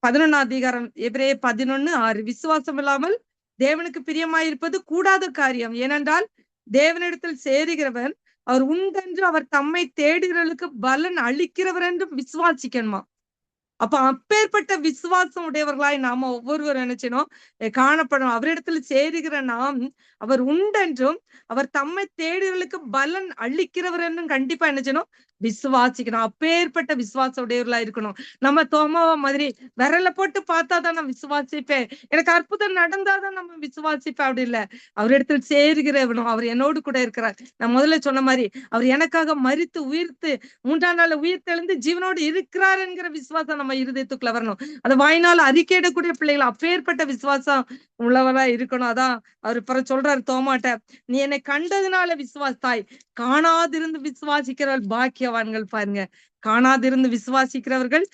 11 எபிரேயர் 11:6 விசுவாசம் இல்லாமல் தேவனுக்கு பிரியமாயிருப்பது கூடாத காரியம். ஏனென்றால் தேவனிடத்தில் சேருகிறவன் அவர் உண்டென்று அவர் தம்மை தேடுகிறவர்களுக்கு பலன் அளிக்கிறவர் என்றும் விசுவாசிக்கணுமா. அப்ப அப்பேற்பட்ட விசுவாசம் உடையவர்களாய் நாம ஒவ்வொருவரும் நினைச்சனும் காணப்படும். அவரிடத்துல சேருகிற நாம் அவர் உண்டென்றும் அவர் தம்மை தேடுகளுக்கு பலன் அளிக்கிறவர் என்றும் கண்டிப்பா நினைச்சனும் விசுவாசிக்கணும். அப்பேற்பட்ட விசுவாசம் உடையவர்களா இருக்கணும். நம்ம தோமாவா மாதிரி விரல போட்டு பார்த்தாதான் நான் விசுவாசிப்பேன், எனக்கு அற்புதம் நடந்தாதான் நம்ம விசுவாசிப்பேன் அப்படி இல்லை. அவரிடத்தில் சேருகிறவனும் அவர் என்னோடு கூட இருக்கிறார். நான் முதல்ல சொன்ன மாதிரி அவர் எனக்காக மரித்து உயிர்த்து 3ஆம் நாள் உயிர் தெளிந்து ஜீவனோடு இருக்கிறார் என்கிற விசுவாசம் நம்ம இருதயத்துக்குள்ள வரணும். அது வாய்நாள் அறிக்கையிடக்கூடிய பிள்ளைகள் அப்பேற்பட்ட விசுவாசம் உள்ளவரா இருக்கணும். அதான் அவர் பிற சொல்றாரு தோமாட்ட, நீ என்னை கண்டதுனால விசுவாசாய், காணாதிருந்து விசுவாசிக்கிறவர்கள் பாக்கியவான்கள். பாருங்க, காணாதிருந்து விசுவாசிக்கிறவர்கள்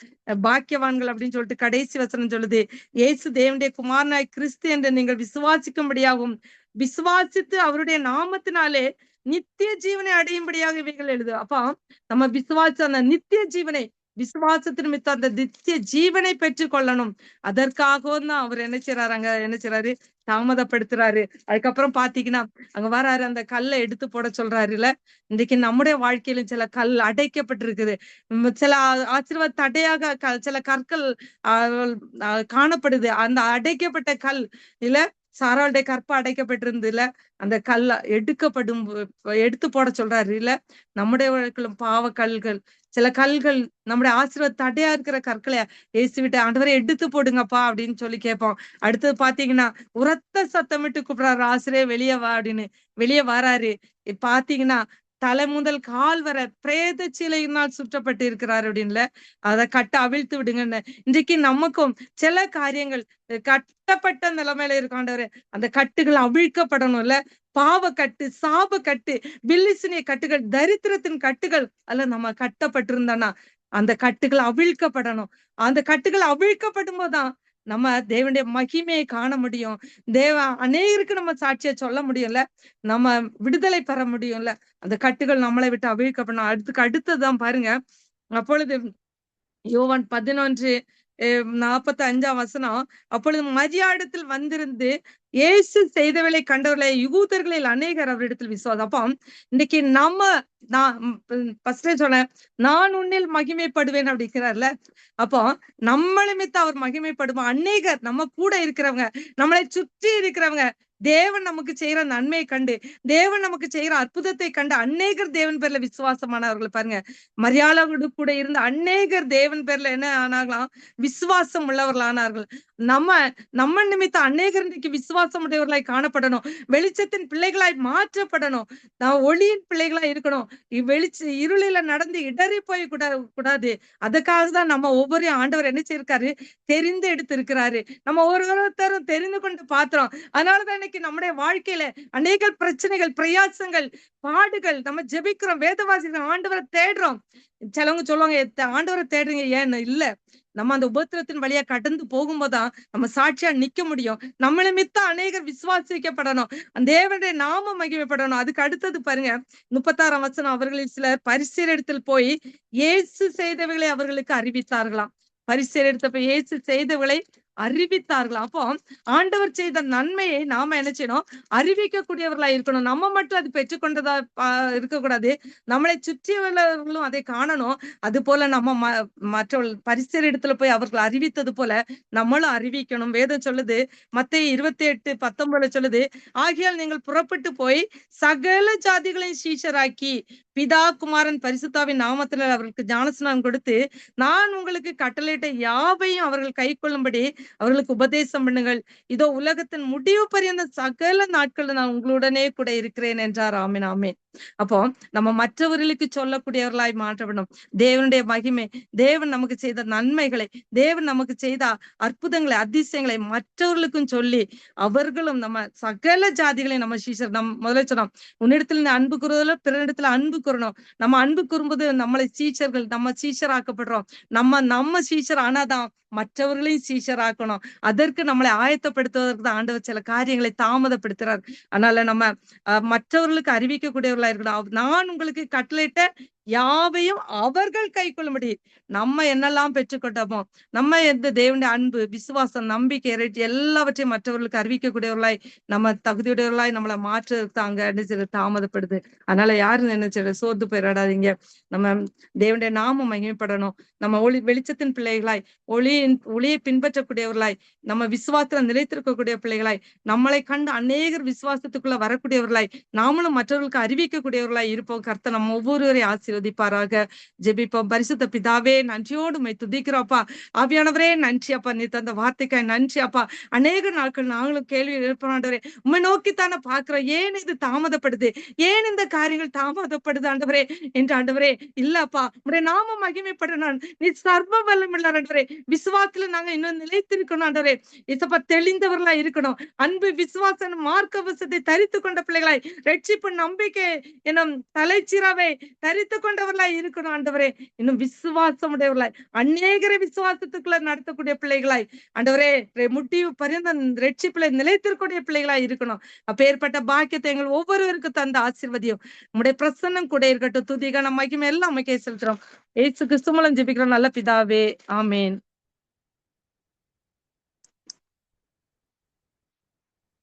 பாக்கியவான்கள் அப்படின்னு சொல்லிட்டு கடைசி வசனம் சொல்லுது, இயேசு தேவனுடைய குமாரனாய் கிறிஸ்து என்று நீங்கள் விசுவாசிக்கும்படியாகும், விசுவாசித்து அவருடைய நாமத்தினாலே நித்திய ஜீவனை அடையும்படியாக இவைகள் எழுது. அப்ப நம்ம விசுவாச அந்த நித்திய ஜீவனை, விசுவாசத்தின் நிமித்தம் அந்த நித்திய ஜீவனை பெற்றுக் கொள்ளணும். அதற்காகவும் தான் அவர் என்ன செய்றாரு, தாமதப்படுத்துறாரு. அதுக்கப்புறம் பாத்தீங்கன்னா அங்க வராரு, அந்த கல்லை எடுத்து போட சொல்றாரு இல்ல. இன்னைக்கு நம்முடைய வாழ்க்கையிலும் சில கல் அடைக்கப்பட்டிருக்குது. சில ஆசீர்வாத தடையாக சில கற்கள் காணப்படுது. அந்த அடைக்கப்பட்ட கல் இல்ல, சாராளுடைய கற்ப அடைக்கப்பட்டிருந்து இல்ல, அந்த கல் எடுத்து போட சொல்றாரு இல்ல. நம்முடைய வாழ்க்கையிலும் பாவ கல்கள், சில கல்கள் நம்முடைய ஆசீர்வாத தடையா இருக்கிற கற்களை ஏசுவிட்டு ஆண்டவரை எடுத்து போடுங்கப்பா அப்படின்னு சொல்லி கேட்போம். அடுத்தது பாத்தீங்கன்னா உரத்த சத்தமிட்டு கூப்பிடுறாரு, ஆசிரியே வெளியே வா அப்படின்னு. வெளியே வராரு. பாத்தீங்கன்னா தலை முதல் கால் வர பிரேத சிலையினால் சுற்றப்பட்டு இருக்கிறாரு அப்படின்ல. அதை கட்ட அவிழ்த்து விடுங்கன்னு. இன்றைக்கு நமக்கும் சில காரியங்கள் கட்டப்பட்ட நிலைமையில இருக்காண்டவரு, அந்த கட்டுகள் அவிழ்க்கப்படணும்ல. பாவ கட்டு, சாப கட்டு, பில்லிசினிய கட்டுகள், தரித்திரத்தின் கட்டுகள் அல்ல நம்ம கட்டப்பட்டிருந்தோம்னா அந்த கட்டுகள் அவிழ்க்கப்படணும். அந்த கட்டுகள் அவிழ்க்கப்படும் போதுதான் நம்ம தேவனுடைய மகிமையை காண முடியும். அநேகருக்கு நம்ம சாட்சியை சொல்ல முடியும்ல, நம்ம விடுதலை பெற முடியும்ல. அந்த கட்டுகள் நம்மளை விட்டு அவிழ்க்கப்படணும். அடுத்ததுதான் பாருங்க, அப்பொழுது யோவான் 11:45 அப்பொழுது மரியாளிடத்தில் வந்திருந்து இயேசு செய்தவளை கண்டவர்களை யூதர்களில் அநேகர் அவரிடத்தில் விசுவாசம். அப்போ இன்னைக்கு நான் ஃபர்ஸ்டே சொன்னேன், நான் உன்னில் மகிமைப்படுவேன் அப்படிங்கிறார்ல. அப்போ நம்மளுமித்த அவர் மகிமைப்படுவோம். அநேகர் நம்ம கூட இருக்கிறவங்க, நம்மளை சுற்றி இருக்கிறவங்க தேவன் நமக்கு செய்யற நன்மையை கண்டு, தேவன் நமக்கு செய்யற அற்புதத்தை கண்டு அநேகர் தேவன் பேர்ல விசுவாசமானவர்கள் பாருங்க. மரியாளோடு கூட இருந்த அநேகர் தேவன் பேர்ல என்ன ஆனாங்களாம்? விசுவாசம் உள்ளவர்கள் ஆனார்கள். நம்ம நிமித்தம் அநேகர் இன்னைக்கு விசுவாசம் உடையவர்களாய் காணப்படணும். வெளிச்சத்தின் பிள்ளைகளாய் மாற்றப்படணும். நான் ஒளியின் பிள்ளைகளா இருக்கணும். இருளில நடந்து இடறி போய் கூடாது. அதுக்காக தான் நம்ம ஒவ்வொரு ஆண்டவர் என்ன செய்யிருக்காரு? தெரிந்து எடுத்து இருக்கிறாரு. நம்ம ஒவ்வொருத்தரும் தெரிந்து கொண்டு பாத்திரம். அதனாலதான் இன்னைக்கு நம்முடைய வாழ்க்கையில அநேக பிரச்சனைகள், பிரயாசங்கள், பாடுகள். நம்ம ஜெபிக்கிறோம், வேதவாசிக்கிறோம், ஆண்டவரை தேடுறோம். சிலவங்க சொல்லுவாங்க, ஆண்டவரை தேடுறீங்க ஏன்னு? இல்ல, நம்ம அந்த உபத்திரத்தின் வழியா கடந்து போகும்போதுதான் நம்ம சாட்சியா நிக்க முடியும். நம்ம நிமித்தம் அநேகர் விசுவாசிக்கப்படணும், தேவனுடைய நாமம் மகிமைப்படணும். அதுக்கு அடுத்தது பாருங்க, 36ஆம் வசனம். அவர்களில் சிலர் பரிசேயரிடத்தில் போய் இயேசு செய்தவைகளை அவர்களுக்கு அறிவித்தார்களாம். பரிசேயரிடத்தில் போய் இயேசு செய்தவைகளை அறிவித்தார்களாம். அப்போ ஆண்டவர் செய்த நன்மையை நாம என்ன செய்யணும்? அறிவிக்கக்கூடியவர்களா இருக்கணும். நம்ம மட்டும் அது பெற்றுக்கொண்டதா இருக்கக்கூடாது. நம்மளை சுற்றியுள்ளவர்களும் அதை காணணும். அது போல நம்ம மற்றவர்கள் பரிசேயர் இடத்துல போய் அவர்கள் அறிவித்தது போல நம்மளும் அறிவிக்கணும். வேதம் சொல்லுது, மத்தேயு 28:19 சொல்லுது, ஆகையால் நீங்கள் புறப்பட்டு போய் சகல ஜாதிகளையும் சீஷராக்கி பிதா குமாரன் பரிசுத்தாவின் நாமத்தினால் அவர்களுக்கு ஞானஸ்நானம் கொடுத்து நான் உங்களுக்கு கட்டளையிட்ட யாவையும் அவர்கள் கை கொள்ளும்படி அவர்களுக்கு உபதேசம் பண்ணுங்கள். இதோ உலகத்தின் முடிவு பரியந்த சகல நாட்கள் நான் உங்களுடனே கூட இருக்கிறேன் என்றார். ஆமென், ஆமென். அப்போ நம்ம மற்றவர்களுக்கு சொல்லக்கூடியவர்களாய் மாற்றப்படணும். தேவனுடைய மகிமை, தேவன் நமக்கு செய்த நன்மைகளை, தேவன் நமக்கு செய்த அற்புதங்களை, அதிசயங்களை மற்றவர்களுக்கும் சொல்லி அவர்களும் நம்ம சகல ஜாதிகளையும் நம்ம சீஷர். முதல்ல சொன்னோம், உன்னிடத்துல அன்பு கூறுவதில்ல, பிறனிடத்துல அன்பு கூறணும். நம்ம அன்பு கூறும்போது நம்மளை சீஷர்கள், நம்ம சீஷராக்கப்படுறோம். நம்ம சீஷர் ஆனாதான் மற்றவர்களையும் சீஷராக்கணும். அதற்கு நம்மளை ஆயத்தப்படுத்துவதற்கு தான் ஆண்டவர் சில காரியங்களை தாமதப்படுத்துறார். அதனால நம்ம மற்றவர்களுக்கு அறிவிக்கக்கூடியவர்களா இருக்கணும். நான் உங்களுக்கு கட்டளையிட்ட யாவையும் அவர்கள் கை கொள்ளும்படி நம்ம என்னெல்லாம் பெற்றுக்கொண்டோமோ, நம்ம எந்த தேவனுடைய அன்பு, விசுவாசம், நம்பிக்கை, எல்லாவற்றையும் மற்றவர்களுக்கு அறிவிக்கக்கூடியவர்களாய் நம்ம தகுதியுடையவர்களாய் நம்மளை மாற்றுறதுக்கு அங்க என்ன தாமதப்படுது. அதனால யாரும் என்ன சோர்ந்து போயிடாதீங்க. நம்ம தேவனுடைய நாமம் மகிமைப்படணும். நம்ம வெளிச்சத்தின் பிள்ளைகளாய், ஒளியை பின்பற்றக்கூடியவர்களாய், நம்ம விசுவாசத்துல நிலைத்திருக்கக்கூடிய பிள்ளைகளாய், நம்மளை கண்டு அநேகர் விசுவாசத்துக்குள்ள வரக்கூடியவர்களாய், நாமளும் மற்றவர்களுக்கு அறிவிக்கக்கூடியவர்களாய் இருப்போம். கர்த்தர் நம்ம ஒவ்வொருவரையும் ஆசீர்வதிப்பாராக. ஜெபிப்போம். பரிசுத்த பிதாவே, நன்றியோடு உம்மை துதிக்கிறோம்ப்பா. ஆவியானவரே, நன்றி அப்பா. நீ தந்த வார்த்தைக்காய் நன்றி அப்பா. அநேக நாட்கள் நாங்களும் கேள்வி எழுப்போம் ஆண்டவரே. உம்மை நோக்கித்தானே பாக்குறோம், ஏன் இது தாமதப்படுது, ஏன் இந்த காரியங்கள் தாமதப்படுது ஆண்டவரே என்று. ஆண்டவரே இல்லப்பா, உடைய நாம மகிமைப்படணும். நீ சர்வ வல்லமையுள்ள ஆண்டவரே. விசுவாசத்துல நாங்க இன்னும் நிலைத்திருக்கணும் ஆண்டவரே. இசப்பா தெளிந்தவர்களா இருக்கணும். அன்பு, விசுவாசம், மார்க்க வசத்தை தரித்து கொண்ட பிள்ளைகளாய், ரட்சிப்பு, நம்பிக்கை என்னும் தலைச்சீராவை தரித்து கொண்டவர்களாய் இருக்கணும் ஆண்டவரே. இன்னும் விசுவாசம் உடையவர்களாய், அநேகரை விசுவாசத்துக்குள்ள நடத்தக்கூடிய பிள்ளைகளாய் ஆண்டவரே, முடிவு பரிந்த ரட்சிப்புல நிலைத்திருக்கூடிய பிள்ளைகளாய் இருக்கணும். அப்பேற்பட்ட பாக்கியத்தை எங்கள் ஒவ்வொருவருக்கும் தந்த ஆசீர்வதியும் உங்களுடைய பிரசன்னம் கூட இருக்கட்டும். துதிகான மகிமை எல்லாம் அமைக்க செலுத்துறோம். ஏசு கிறிஸ்து மூலம் ஜெபிக்கிறோம் நல்ல பிதாவே, ஆமேன்.